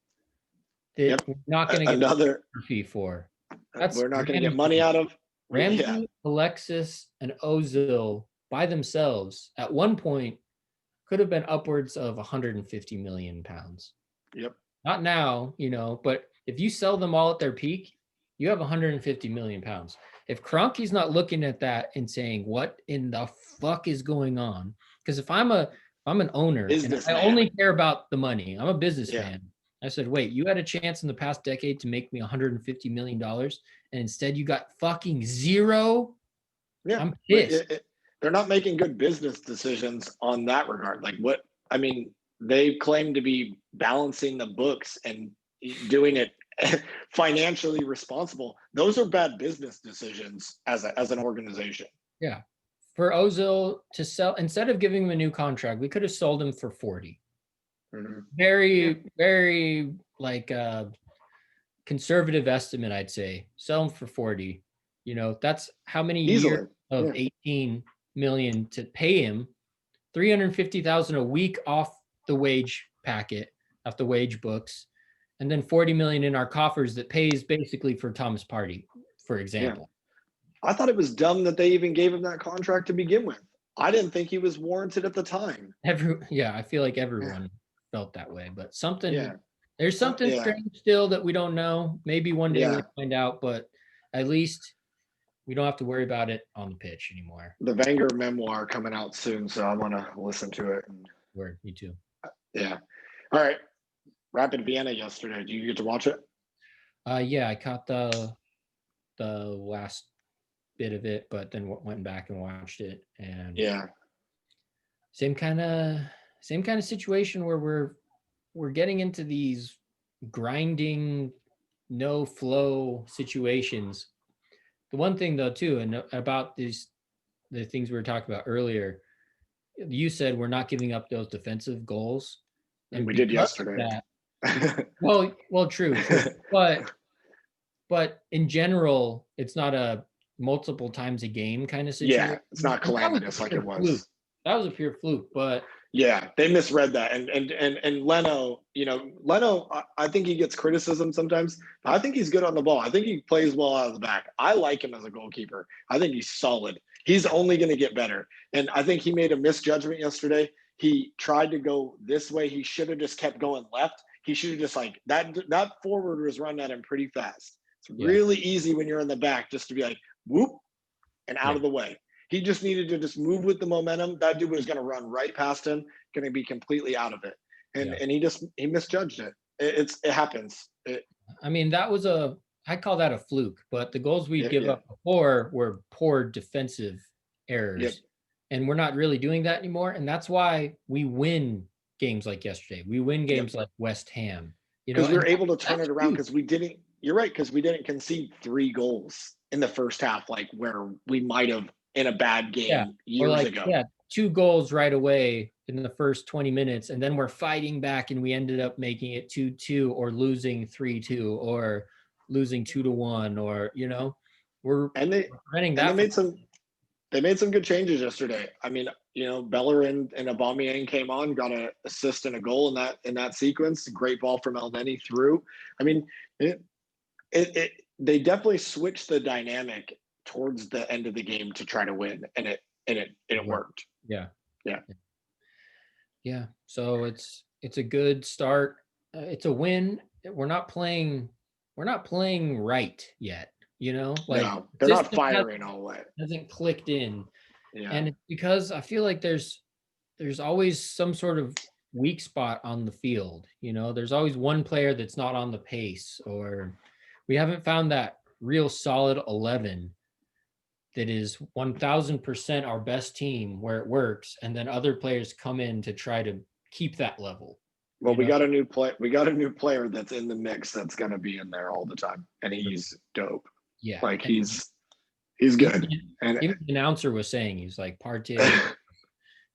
Speaker 1: that we're not going to get
Speaker 2: another
Speaker 1: fee for.
Speaker 2: We're not going to get money out of.
Speaker 1: Ramsey, Alexis, and Ozil by themselves at one point could have been upwards of 150 million pounds.
Speaker 2: Yep.
Speaker 1: Not now, but if you sell them all at their peak, you have 150 million pounds. If Kroenke's not looking at that and saying, what in the fuck is going on? Because if I'm an owner and I only care about the money, I'm a businessman. I said, wait, you had a chance in the past decade to make me $150 million, and instead you got fucking zero.
Speaker 2: Yeah.
Speaker 1: I'm pissed.
Speaker 2: They're not making good business decisions on that regard. Like they claim to be balancing the books and doing it financially responsible. Those are bad business decisions as an organization.
Speaker 1: Yeah. For Ozil to sell, instead of giving him a new contract, we could have sold him for 40. Mm-hmm. Very, very conservative estimate, I'd say. Sell him for 40. That's how many years of 18 million to pay him. 350,000 a week off the wage packet, off the wage books, and then 40 million in our coffers that pays basically for Thomas Partey, for example.
Speaker 2: I thought it was dumb that they even gave him that contract to begin with. I didn't think he was warranted at the time.
Speaker 1: I feel like everyone felt that way, but there's something strange still that we don't know. Maybe one day we'll find out, but at least we don't have to worry about it on the pitch anymore.
Speaker 2: The Wenger memoir coming out soon, so I want to listen to it.
Speaker 1: Word, me too.
Speaker 2: Yeah. All right. Rapid Vienna yesterday. Did you get to watch it?
Speaker 1: Yeah, I caught the last bit of it, but then went back and watched it. And same kind of situation where we're getting into these grinding, no flow situations. The one thing though too, and about the things we were talking about earlier, you said we're not giving up those defensive goals,
Speaker 2: and we did yesterday.
Speaker 1: Well, true. But in general, it's not a multiple times a game kind of situation.
Speaker 2: Yeah, it's not calamitous like it was.
Speaker 1: Fluke. That was a pure fluke, but
Speaker 2: yeah, they misread that. And Leno, Leno, I think he gets criticism sometimes. I think he's good on the ball. I think he plays well out of the back. I like him as a goalkeeper. I think he's solid. He's only going to get better. And I think he made a misjudgment yesterday. He tried to go this way. He should have just kept going left. He should have just that forward was running at him pretty fast. It's really easy when you're in the back just to be like, whoop, and out of the way. He just needed to just move with the momentum. That dude was going to run right past him, going to be completely out of it. And he misjudged it. It happens.
Speaker 1: I mean, I call that a fluke, but the goals we give up before were poor defensive errors. Yep. And we're not really doing that anymore. And that's why we win games like yesterday. We win games like West Ham.
Speaker 2: Because we were able to turn it around because you're right, because we didn't concede 3 goals in the first half, like where we might have in a bad game years ago.
Speaker 1: Yeah, 2 goals right away in the first 20 minutes, and then we're fighting back, and we ended up making it 2-2 or losing 3-2 or losing 2-1, or we're running that.
Speaker 2: They made some good changes yesterday. I mean, Bellerin and Aubameyang came on, got an assist and a goal in that sequence. Great ball from El Neni through. I mean, they definitely switched the dynamic towards the end of the game to try to win, and it worked.
Speaker 1: Yeah. So it's a good start. It's a win. We're not playing right yet. No,
Speaker 2: they're not firing all the way.
Speaker 1: Hasn't clicked in, and it's because I feel like there's always some sort of weak spot on the field. You know, there's always one player that's not on the pace, or we haven't found that real solid 11 that is 1000% our best team where it works. And then other players come in to try to keep that level.
Speaker 2: Well,
Speaker 1: You know?
Speaker 2: we got a new player that's in the mix that's going to be in there all the time, and he's dope.
Speaker 1: Yeah.
Speaker 2: Like he's good. And
Speaker 1: even the announcer was saying he's like Partey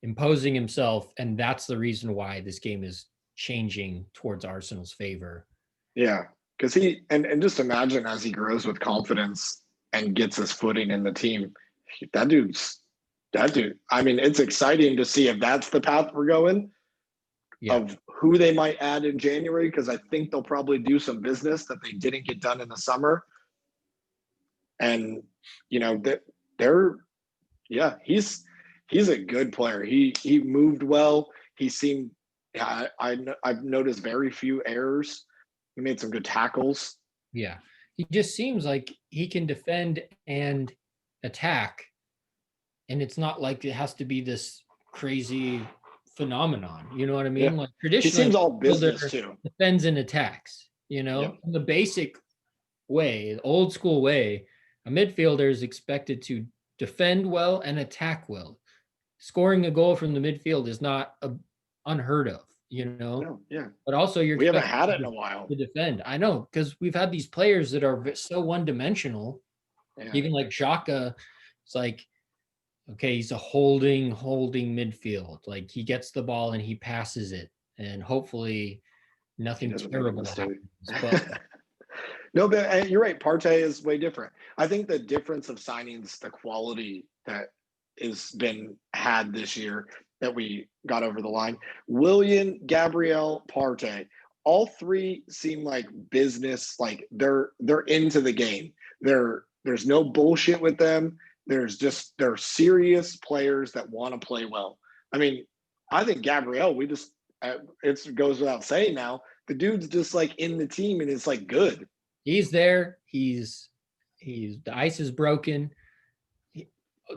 Speaker 1: imposing himself, and that's the reason why this game is changing towards Arsenal's favor.
Speaker 2: yeah, because and just imagine as he grows with confidence and gets his footing in the team, that dude. I mean, it's exciting to see if that's the path we're going.
Speaker 1: Yeah.
Speaker 2: Of who they might add in January, because I think they'll probably do some business that they didn't get done in the summer. And you know he's a good player. He moved well. He seemed I've noticed very few errors. He made some good tackles.
Speaker 1: Yeah, he just seems like he can defend and attack, and it's not like it has to be this crazy phenomenon. You know what I mean?
Speaker 2: Yeah.
Speaker 1: Like traditionally,
Speaker 2: he seems all business too.
Speaker 1: Defends and attacks. You know,
Speaker 2: Yep.
Speaker 1: in the basic way, the old school way, a midfielder is expected to defend well and attack well. Scoring a goal from the midfield is not unheard of. You know,
Speaker 2: No, yeah.
Speaker 1: but also
Speaker 2: We haven't had it in a while
Speaker 1: to defend. I know, because we've had these players that are so one-dimensional.
Speaker 2: Yeah.
Speaker 1: Even like Xhaka, it's like, okay, he's a holding midfield. Like he gets the ball and he passes it, and hopefully nothing terrible happens. But
Speaker 2: no, but you're right. Partey is way different. I think the difference of signings, the quality that has been had this year that we got over the line. Willian, Gabriel, Partey, all three seem like business. Like they're into the game. There's no bullshit with them. They're serious players that want to play well. I mean, I think Gabriel, it goes without saying now, the dude's just like in the team and it's like good.
Speaker 1: He's there. He's the ice is broken.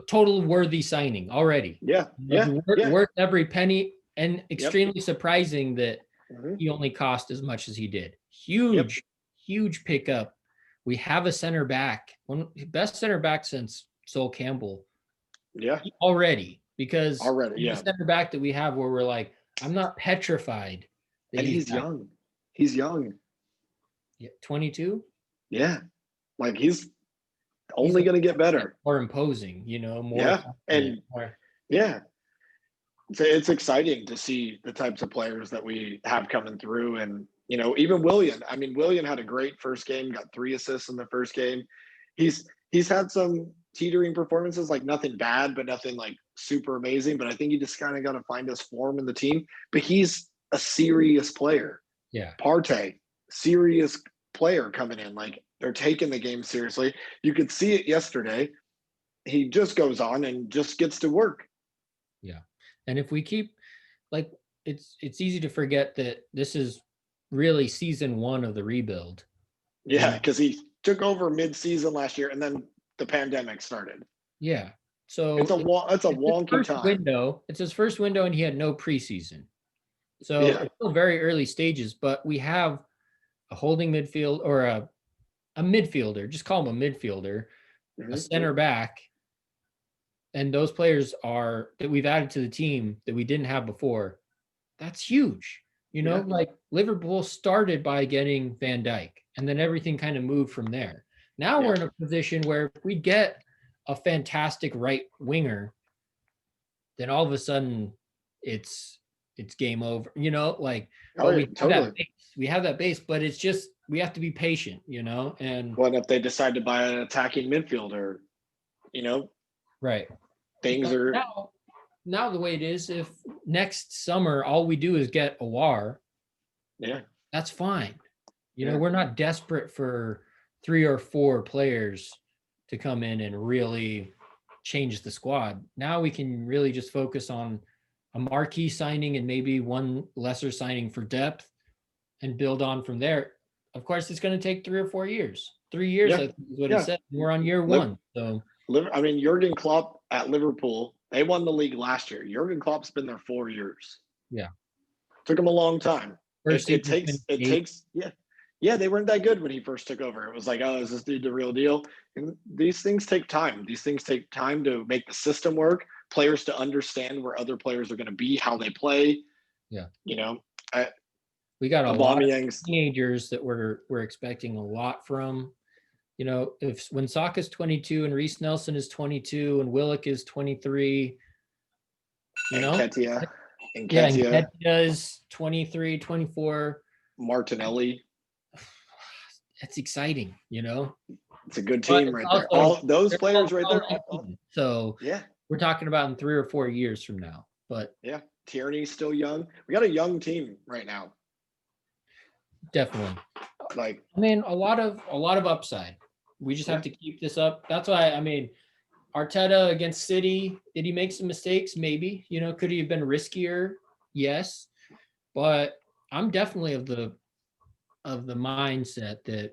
Speaker 1: Total worthy signing already.
Speaker 2: Yeah.
Speaker 1: Worth every penny, and extremely surprising that he only cost as much as he did. Huge pickup. We have a center back, best center back since Sol Campbell.
Speaker 2: Yeah.
Speaker 1: Already, because
Speaker 2: the
Speaker 1: center back that we have where we're like, I'm not petrified.
Speaker 2: And he's young. He's young.
Speaker 1: Yeah, 22.
Speaker 2: Yeah. Like he's only going to get better.
Speaker 1: More imposing, you know, more.
Speaker 2: Yeah. And yeah. It's exciting to see the types of players that we have coming through. And, you know, even Willian. I mean, Willian had a great first game, got 3 assists in the first game. He's had some teetering performances, like nothing bad, but nothing like super amazing. But I think he just kind of got to find his form in the team. But he's a serious player.
Speaker 1: Yeah.
Speaker 2: Partey, serious player coming in. Like they're taking the game seriously. You could see it yesterday. He just goes on and just gets to work.
Speaker 1: Yeah. And if we keep, like, it's easy to forget that this is really season 1 of the rebuild.
Speaker 2: Yeah, because he took over mid-season last year and then the pandemic started.
Speaker 1: Yeah. So
Speaker 2: it's a wonky time.
Speaker 1: Window. It's his first window and he had no preseason. So it's still very early stages, but we have a holding midfield or a midfielder, just call him a midfielder, a center back. And those players that we've added to the team that we didn't have before. That's huge. You know, like Liverpool started by getting Van Dijk, and then everything kind of moved from there. Now we're in a position where if we get a fantastic right winger, then all of a sudden it's game over. You know, like we have that base, but it's just we have to be patient, you know. And
Speaker 2: if they decide to buy an attacking midfielder, you know,
Speaker 1: right.
Speaker 2: Things are
Speaker 1: now the way it is. If next summer all we do is get Awar, that's fine. You know, we're not desperate for 3 or 4 players to come in and really change the squad. Now we can really just focus on a marquee signing and maybe one lesser signing for depth and build on from there. Of course, it's going to take 3 or 4 years. 3 years, I think is what he said. We're on year 1. So
Speaker 2: I mean, Jurgen Klopp at Liverpool, they won the league last year. Jurgen Klopp's been there 4 years.
Speaker 1: Yeah.
Speaker 2: Took him a long time.
Speaker 1: First
Speaker 2: It
Speaker 1: season,
Speaker 2: takes, yeah, they weren't that good when he first took over. It was like, oh, is this dude the real deal? And these things take time. These things take time to make the system work, players to understand where other players are going to be, how they play.
Speaker 1: Yeah.
Speaker 2: You know,
Speaker 1: we got a lot of
Speaker 2: Aubameyang's
Speaker 1: teenagers that we're expecting a lot from. You know, if when Saka's 22 and Reece Nelson is 22 and Willock is 23, you know,
Speaker 2: Nketiah,
Speaker 1: yeah, and Nketiah is 23, 24.
Speaker 2: Martinelli.
Speaker 1: It's exciting, you know.
Speaker 2: It's a good team right there.
Speaker 1: Also,
Speaker 2: All those players right there.
Speaker 1: So
Speaker 2: yeah,
Speaker 1: we're talking about in 3 or 4 years from now. But
Speaker 2: yeah, Tierney's still young. We got a young team right now.
Speaker 1: Definitely.
Speaker 2: Like,
Speaker 1: I mean, a lot of upside. We just have to keep this up. That's why, I mean, Arteta against City, did he make some mistakes? Maybe. You know, could he have been riskier? Yes. But I'm definitely of the mindset that,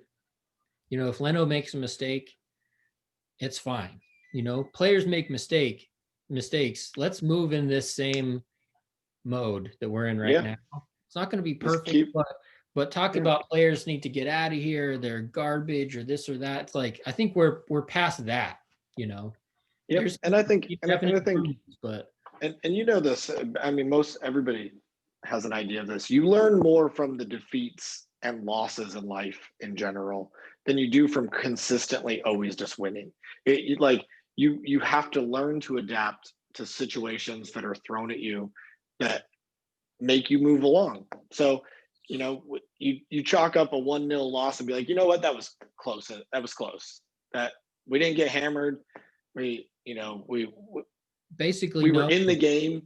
Speaker 1: you know, if Leno makes a mistake, it's fine. You know, players make mistakes. Let's move in this same mode that we're in right now. It's not going to be perfect, but talk about players need to get out of here, they're garbage or this or that. It's like, I think we're past that, you know.
Speaker 2: Yeah, and I think,
Speaker 1: but
Speaker 2: you know this. I mean, most everybody has an idea of this. You learn more from the defeats and losses in life in general than you do from consistently always just winning. Like you have to learn to adapt to situations that are thrown at you that make you move along. So, you know, you chalk up a 1-0 loss and be like, you know what, that was close. That was close. That we didn't get hammered. We
Speaker 1: basically
Speaker 2: were in the game.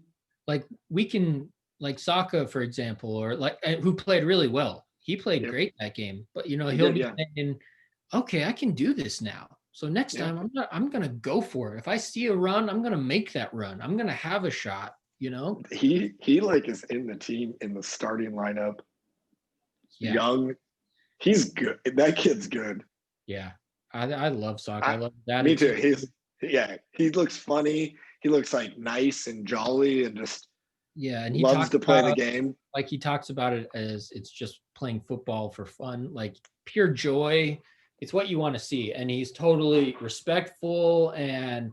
Speaker 1: Like we can, like Saka, for example, or like who played really well. He played great that game, but you know, he'll be saying, okay, I can do this now. So next time I'm going to go for it. If I see a run, I'm going to make that run. I'm going to have a shot, you know?
Speaker 2: He like is in the team, in the starting lineup. Yeah. Young. He's good. That kid's good.
Speaker 1: Yeah. I love Saka. I love that.
Speaker 2: Me too. He looks funny. He looks like nice and jolly and just
Speaker 1: and he
Speaker 2: loves to play the game.
Speaker 1: Like he talks about it as it's just playing football for fun, like pure joy. It's what you want to see. And he's totally respectful and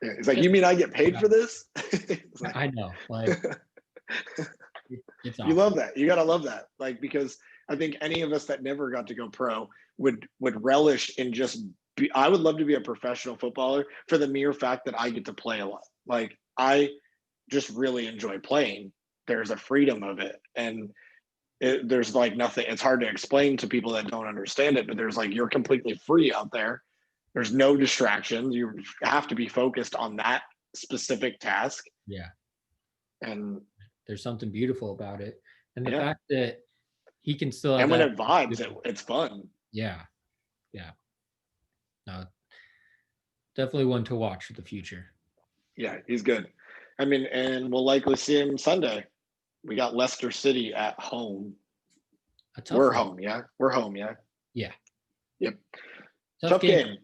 Speaker 2: he's like, you mean I get paid for this?
Speaker 1: Like, I know. Like
Speaker 2: it's awesome. You love that. You gotta love that. Like, because I think any of us that never got to go pro would relish in just I would love to be a professional footballer for the mere fact that I get to play a lot. Like, I just really enjoy playing. There's a freedom of it. And there's like nothing, it's hard to explain to people that don't understand it, but there's like, you're completely free out there. There's no distractions. You have to be focused on that specific task.
Speaker 1: Yeah.
Speaker 2: And
Speaker 1: there's something beautiful about it. And the fact that he can still have
Speaker 2: and when it vibes, it's fun.
Speaker 1: Yeah. Yeah. No, definitely one to watch for the future.
Speaker 2: Yeah, he's good. I mean, and we'll likely see him Sunday. We got Leicester City at home. We're home, yeah. We're home, yeah.
Speaker 1: Yeah.
Speaker 2: Yep. Tough game.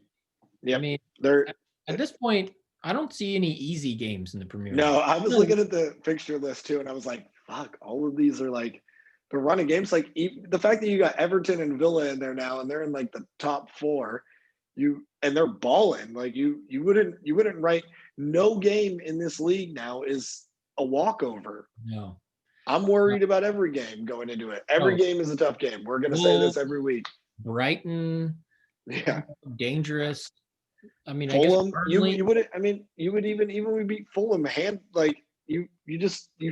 Speaker 2: Yeah.
Speaker 1: I mean, they're at this point, I don't see any easy games in the Premier League.
Speaker 2: No, I was looking at the fixture list too, and I was like, fuck, all of these are like the running games. Like the fact that you got Everton and Villa in there now, and they're in like the top 4. And they're balling. Like you wouldn't write, no game in this league now is a walkover.
Speaker 1: No.
Speaker 2: I'm worried about every game going into it. Every game is a tough game. We're gonna say this every week.
Speaker 1: Brighton, dangerous. I mean,
Speaker 2: Fulham, you wouldn't. I mean, you would even we beat Fulham. You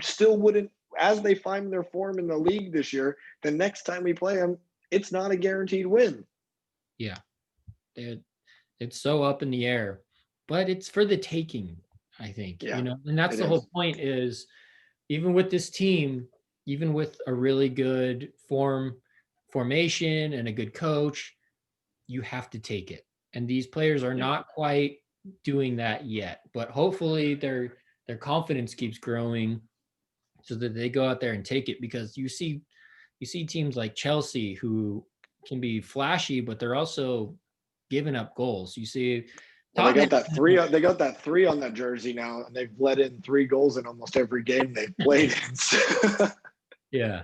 Speaker 2: still wouldn't. As they find their form in the league this year, the next time we play them, it's not a guaranteed win.
Speaker 1: Yeah. It's so up in the air, but it's for the taking, I think. You know, and that's the whole point is, even with this team, even with a really good formation and a good coach, you have to take it. And these players are not quite doing that yet, but hopefully their confidence keeps growing so that they go out there and take it, because you see teams like Chelsea who can be flashy, but they're also giving up goals. You see,
Speaker 2: they got that 3. They got that 3 on that jersey now, and they've let in 3 goals in almost every game they've played in.
Speaker 1: Yeah.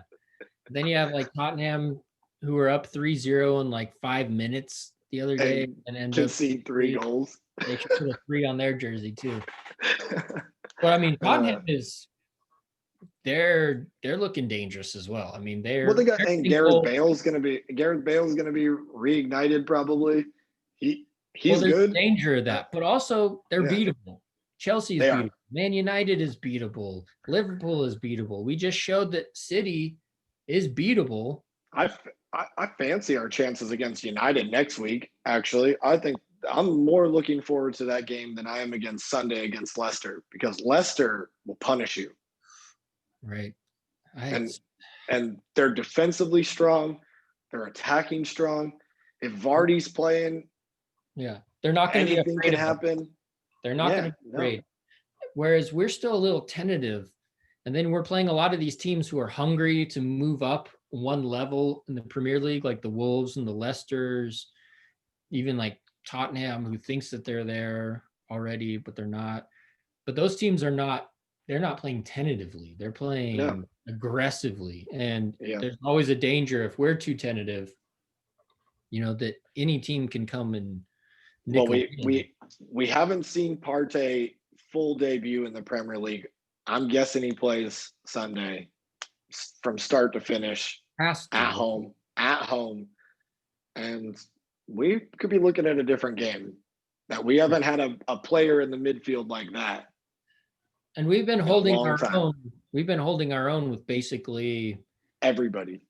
Speaker 1: Then you have like Tottenham, who were up 3-0 in like 5 minutes the other day
Speaker 2: And
Speaker 1: and end up
Speaker 2: concede 3 goals.
Speaker 1: They should put a 3 on their jersey too. But I mean, Tottenham is they're looking dangerous as well. I mean,
Speaker 2: Well, they got,
Speaker 1: they're
Speaker 2: and
Speaker 1: getting goals.
Speaker 2: Gareth Bale's gonna be reignited probably.
Speaker 1: Well,
Speaker 2: He's
Speaker 1: there's
Speaker 2: good.
Speaker 1: danger of that, but also they're
Speaker 2: Yeah,
Speaker 1: beatable. Chelsea is
Speaker 2: they are.
Speaker 1: beatable. Man United is beatable. Liverpool is beatable. We just showed that City is beatable.
Speaker 2: I fancy our chances against United next week. Actually, I think I'm more looking forward to that game than I am against Sunday against Leicester, because Leicester will punish you,
Speaker 1: Right.
Speaker 2: and they're defensively strong, they're attacking strong. If Vardy's playing,
Speaker 1: Yeah. They're not going to be
Speaker 2: anything can
Speaker 1: afraid of us.
Speaker 2: happen.
Speaker 1: They're not going to be
Speaker 2: No,
Speaker 1: afraid. Whereas we're still a little tentative. And then we're playing a lot of these teams who are hungry to move up one level in the Premier League, like the Wolves and the Leicesters, even like Tottenham, who thinks that they're there already, but they're not. But those teams are not, they're not playing tentatively. They're
Speaker 2: no,
Speaker 1: playing aggressively. And
Speaker 2: yeah.
Speaker 1: there's always a danger if we're too tentative, that any team can come and
Speaker 2: Well,
Speaker 1: nickel in.
Speaker 2: we haven't seen Partey full debut in the Premier League. I'm guessing he plays Sunday from start to finish
Speaker 1: Has
Speaker 2: at
Speaker 1: to.
Speaker 2: home, and we could be looking at a different game. That we haven't had a player in the midfield like that
Speaker 1: And we've been
Speaker 2: in a
Speaker 1: holding
Speaker 2: long
Speaker 1: our
Speaker 2: time.
Speaker 1: own. We've been holding our own with basically,
Speaker 2: Everybody.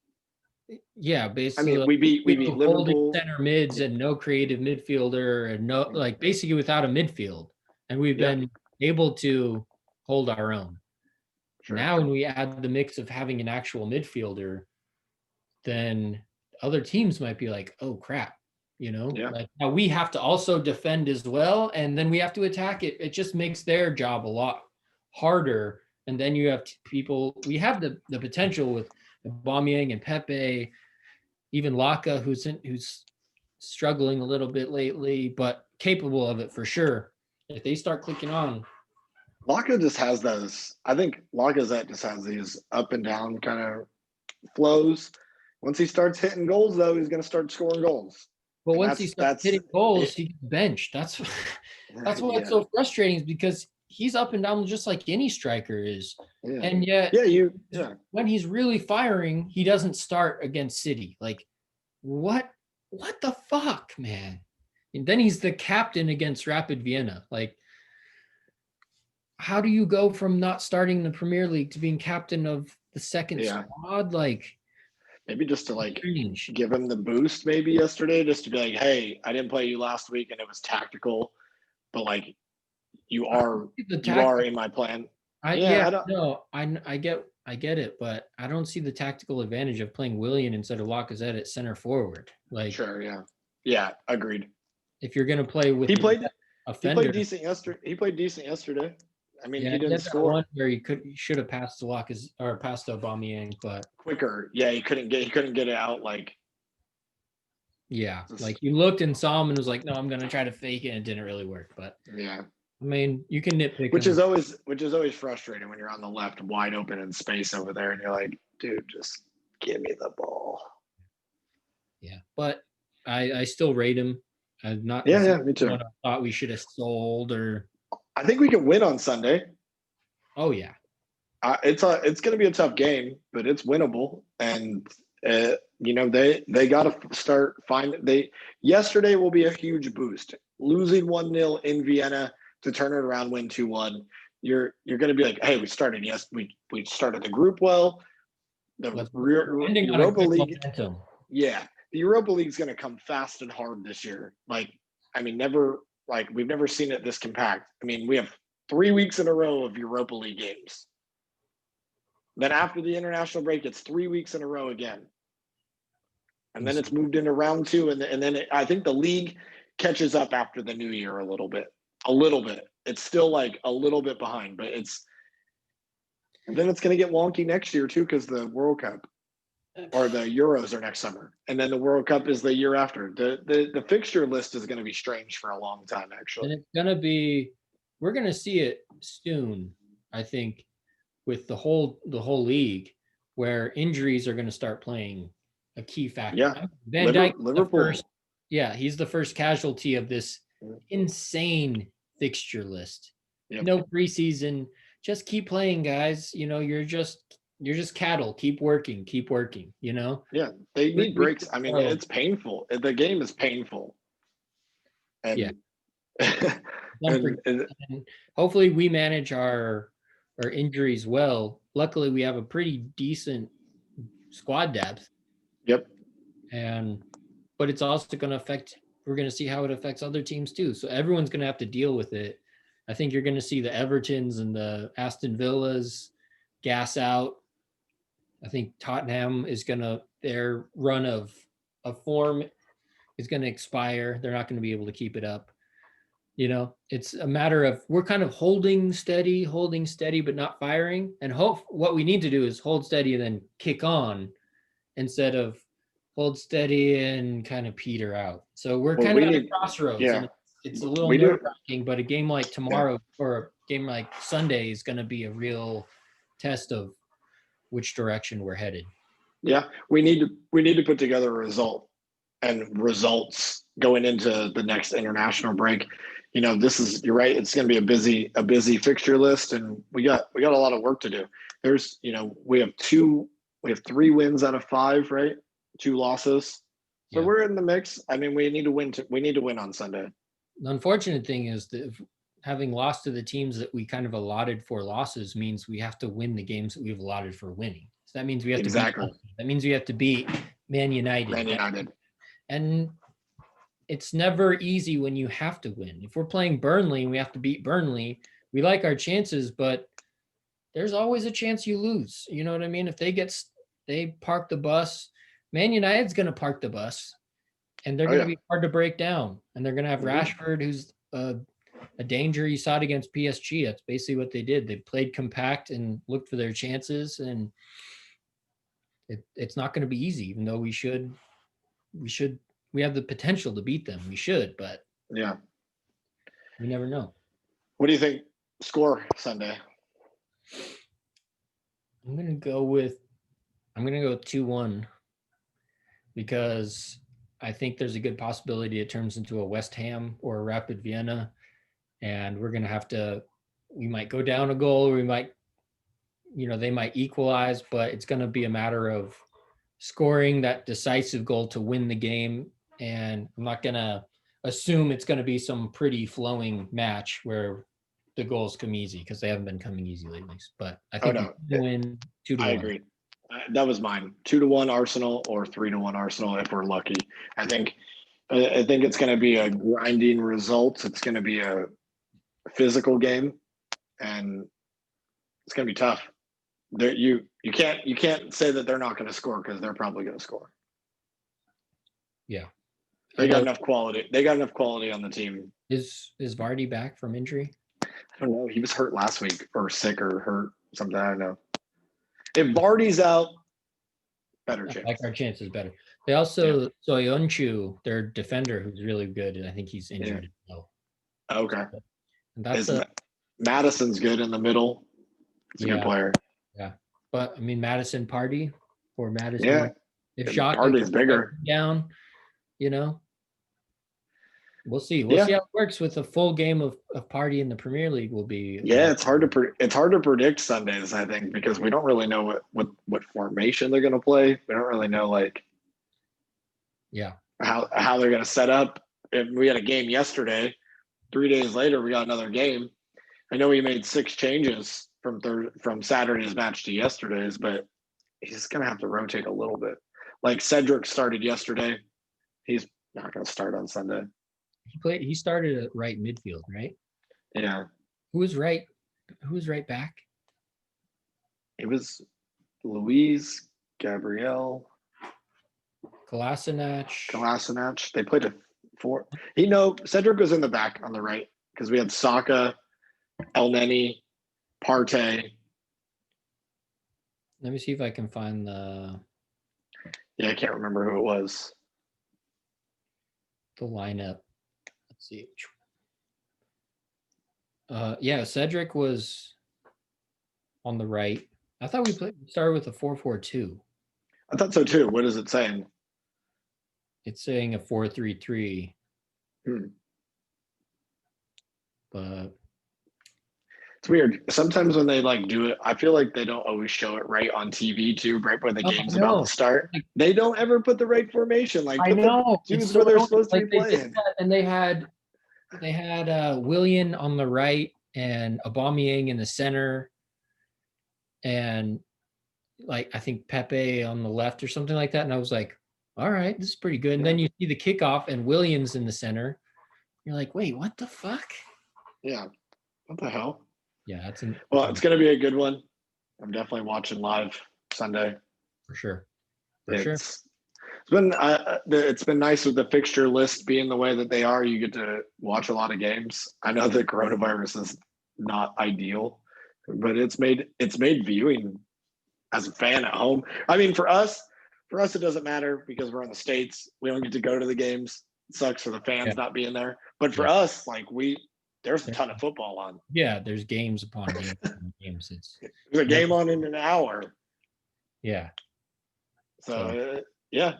Speaker 1: yeah,
Speaker 2: I mean,
Speaker 1: basically
Speaker 2: we beat
Speaker 1: holding
Speaker 2: Liverpool.
Speaker 1: center mids and no creative midfielder and no, like basically without a midfield. And we've
Speaker 2: Yeah,
Speaker 1: been able to hold our own.
Speaker 2: sure.
Speaker 1: Now, when we add the mix of having an actual midfielder, then other teams might be like, oh crap,
Speaker 2: Yeah,
Speaker 1: like now we have to also defend as well. And then we have to attack it. It just makes their job a lot harder. And then you have people, we have the potential with Aubameyang and Pepe, even Laka, who's struggling a little bit lately, but capable of it for sure. If they start clicking on,
Speaker 2: Laka just has those. I think Lacazette just has these up and down kind of flows. Once he starts hitting goals, though, he's going to start scoring goals,
Speaker 1: but
Speaker 2: and
Speaker 1: once he starts hitting goals,
Speaker 2: it.
Speaker 1: he gets benched. That's that's why it's
Speaker 2: Yeah,
Speaker 1: so frustrating, is because he's up and down just like any striker is.
Speaker 2: yeah,
Speaker 1: And yet
Speaker 2: yeah.
Speaker 1: when he's really firing, he doesn't start against City. Like, what the fuck, man? And then he's the captain against Rapid Vienna. Like, how do you go from not starting the Premier League to being captain of the second
Speaker 2: Yeah.
Speaker 1: squad? Like,
Speaker 2: Maybe just to
Speaker 1: strange.
Speaker 2: give him the boost maybe yesterday, just to be like, hey, I didn't play you last week and it was tactical, but like you are in my plan.
Speaker 1: I
Speaker 2: Yeah,
Speaker 1: yeah,
Speaker 2: I don't.
Speaker 1: no, I get it, but I don't see the tactical advantage of playing Willian instead of Lacazette at center forward. Like,
Speaker 2: Sure, yeah, agreed.
Speaker 1: if you're gonna play with
Speaker 2: He
Speaker 1: the
Speaker 2: played
Speaker 1: offender,
Speaker 2: decent yesterday. He played decent yesterday. I mean,
Speaker 1: yeah,
Speaker 2: he
Speaker 1: he
Speaker 2: didn't
Speaker 1: had that
Speaker 2: score
Speaker 1: one where he should have passed to Lacazette or passed to Aubameyang, but
Speaker 2: quicker. Yeah, he couldn't get it out. Like,
Speaker 1: yeah,
Speaker 2: just,
Speaker 1: like you looked and saw him and was like, no, I'm gonna try to fake it, and it didn't really work. But
Speaker 2: yeah,
Speaker 1: I mean, you can nitpick
Speaker 2: which
Speaker 1: him.
Speaker 2: is always frustrating when you're on the left, wide open in space over there, and you're like, dude, just give me the ball.
Speaker 1: Yeah, but I still rate him. I'm not.
Speaker 2: Yeah, me too.
Speaker 1: What I thought we should have sold, or
Speaker 2: I think we can win on Sunday.
Speaker 1: oh yeah,
Speaker 2: It's going to be a tough game, but it's winnable. And they got to start yesterday will be a huge boost. Losing 1-0 in Vienna to turn it around, win 2-1. You're going to be like, hey, we started the group well. The Europa League,
Speaker 1: momentum.
Speaker 2: yeah, the Europa League is going to come fast and hard this year. Like, I mean, we've never seen it this compact. I mean, we have 3 weeks in a row of Europa League games. Then after the international break, it's 3 weeks in a row again. And then it's moved into round 2. And then I think the league catches up after the new year a little bit. It's still like a little bit behind, but and then it's going to get wonky next year too, because the World Cup or the Euros are next summer. And then the World Cup is the year after. The fixture list is going to be strange for a long time, actually.
Speaker 1: And it's going to be, we're going to see it soon, I think, with the whole league, where injuries are going to start playing a key factor.
Speaker 2: Yeah.
Speaker 1: Van Dijk is the
Speaker 2: Liverpool.
Speaker 1: first, he's the first casualty of this insane fixture list.
Speaker 2: Yep.
Speaker 1: No preseason. Just keep playing, guys. You're just cattle. Keep working.
Speaker 2: Yeah, they need breaks. I mean, it's painful. The game is painful. And
Speaker 1: yeah. And hopefully we manage our injuries well. Luckily, we have a pretty decent squad depth.
Speaker 2: Yep.
Speaker 1: But it's also going to affect. We're going to see how it affects other teams too. So everyone's going to have to deal with it. I think you're going to see the Evertons and the Aston Villas gas out. I think Tottenham is their run of form is going to expire. They're not going to be able to keep it up. It's a matter of we're kind of holding steady, but not firing. And what we need to do is hold steady and then kick on instead of hold steady and kind of peter out. So we're kind of at a crossroads.
Speaker 2: Yeah.
Speaker 1: And it's a little nerve-wracking, but a game like tomorrow or a game like Sunday is going to be a real test of which direction we're headed.
Speaker 2: Yeah, we need to put together a result and results going into the next international break. You're right. It's going to be a busy fixture list, and we got a lot of work to do. There's, we have 3 wins out of 5, right? 2 losses. So we're in the mix. I mean, we need to win on Sunday.
Speaker 1: The unfortunate thing is that having lost to the teams that we kind of allotted for losses means we have to win the games that we've allotted for winning. So that means we have to beat Man United. And it's never easy when you have to win. If we're playing Burnley and we have to beat Burnley, we like our chances, but there's always a chance you lose. You know what I mean? If they park the bus, Man United's going to park the bus, and they're going to be hard to break down. And they're going to have Rashford, who's a danger. You saw it against PSG. That's basically what they did. They played compact and looked for their chances, and it's not going to be easy, even though we have the potential to beat them. We should, but we never know.
Speaker 2: What do you think score Sunday?
Speaker 1: I'm going to go 2-1 because I think there's a good possibility it turns into a West Ham or a Rapid Vienna, and we're going to we might go down a goal, or we might, they might equalize, but it's going to be a matter of scoring that decisive goal to win the game. And I'm not going to assume it's going to be some pretty flowing match where the goals come easy, because they haven't been coming easy lately. But I think we win 2-1.
Speaker 2: I agree. That was mine. 2-1 Arsenal or 3-1 Arsenal if we're lucky. I think it's going to be a grinding result. It's going to be a physical game, and it's going to be tough. You can't say that they're not going to score, because they're probably going to score.
Speaker 1: Yeah,
Speaker 2: they got enough quality. They got enough quality on the team.
Speaker 1: Is Vardy back from injury?
Speaker 2: I don't know. He was hurt last week, or sick, or hurt something. I don't know. If Vardy's out, better chance.
Speaker 1: Like our chances better. They also Soyuncu, their defender, who's really good, and I think he's injured as well.
Speaker 2: Okay. Madison's good in the middle. He's a good player.
Speaker 1: Yeah, but I mean, Madison.
Speaker 2: Yeah.
Speaker 1: If Shaq
Speaker 2: Party's bigger
Speaker 1: down, we'll see. We'll see how it works with a full game of Party in the Premier League. Will be.
Speaker 2: Yeah, it's hard to predict Sundays, I think, because we don't really know what formation they're going to play. We don't really know how they're going to set up. If we had a game yesterday, 3 days later we got another game. I know he made 6 changes from Saturday's match to yesterday's, but he's going to have to rotate a little bit. Like Cedric started yesterday. He's not going to start on Sunday.
Speaker 1: He started at right midfield, right?
Speaker 2: Yeah.
Speaker 1: Who was right back?
Speaker 2: It was Luis, Gabriel,
Speaker 1: Kolasinac.
Speaker 2: They played a 4. Cedric was in the back on the right, because we had Saka, El Neni, Partey.
Speaker 1: Let me see if I can find the.
Speaker 2: Yeah, I can't remember who it was.
Speaker 1: The lineup. Let's see. Cedric was on the right. I thought we started with a 4-4-2.
Speaker 2: I thought so too. What is it saying?
Speaker 1: It's saying a 4-3-3. But
Speaker 2: it's weird. Sometimes when they like do it, I feel like they don't always show it right on TV too, right when the game's about to start. They don't ever put the right formation. Like,
Speaker 1: I know.
Speaker 2: the dudes
Speaker 1: So
Speaker 2: where they're supposed to
Speaker 1: like
Speaker 2: be playing.
Speaker 1: And they had Willian on the right and Aubameyang in the center, and like I think Pepe on the left or something like that. And I was like, all right, this is pretty good. And then you see the kickoff and Williams in the center. You're like, wait, what the fuck?
Speaker 2: Yeah. What the hell?
Speaker 1: Yeah, it's
Speaker 2: going to be a good one. I'm definitely watching live Sunday.
Speaker 1: For sure.
Speaker 2: It's been nice with the fixture list being the way that they are. You get to watch a lot of games. I know the coronavirus is not ideal, but it's made viewing as a fan at home. I mean, for us, it doesn't matter because we're in the States. We don't get to go to the games. It sucks for the fans not being there. But for us, like there's a ton of football on.
Speaker 1: Yeah, there's games upon games.
Speaker 2: There's a game on in an hour.
Speaker 1: Yeah.
Speaker 2: So yeah.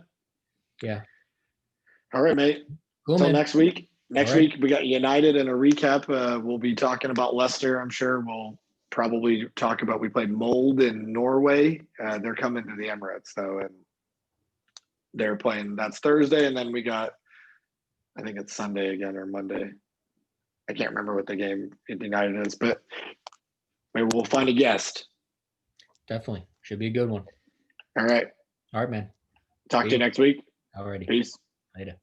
Speaker 2: All right, mate.
Speaker 1: Cool,
Speaker 2: Until
Speaker 1: man.
Speaker 2: next week. Next week we got United and a recap. We'll be talking about Leicester. I'm sure we'll probably talk about we played Mold in Norway. They're coming to the Emirates though, and they're playing. That's Thursday, and then we got. I think it's Sunday again or Monday. I can't remember what the game in United is, but maybe we'll find a guest.
Speaker 1: Definitely. Should be a good one.
Speaker 2: All right.
Speaker 1: All right, man.
Speaker 2: Talk to you next week.
Speaker 1: All righty.
Speaker 2: Peace.
Speaker 1: Later.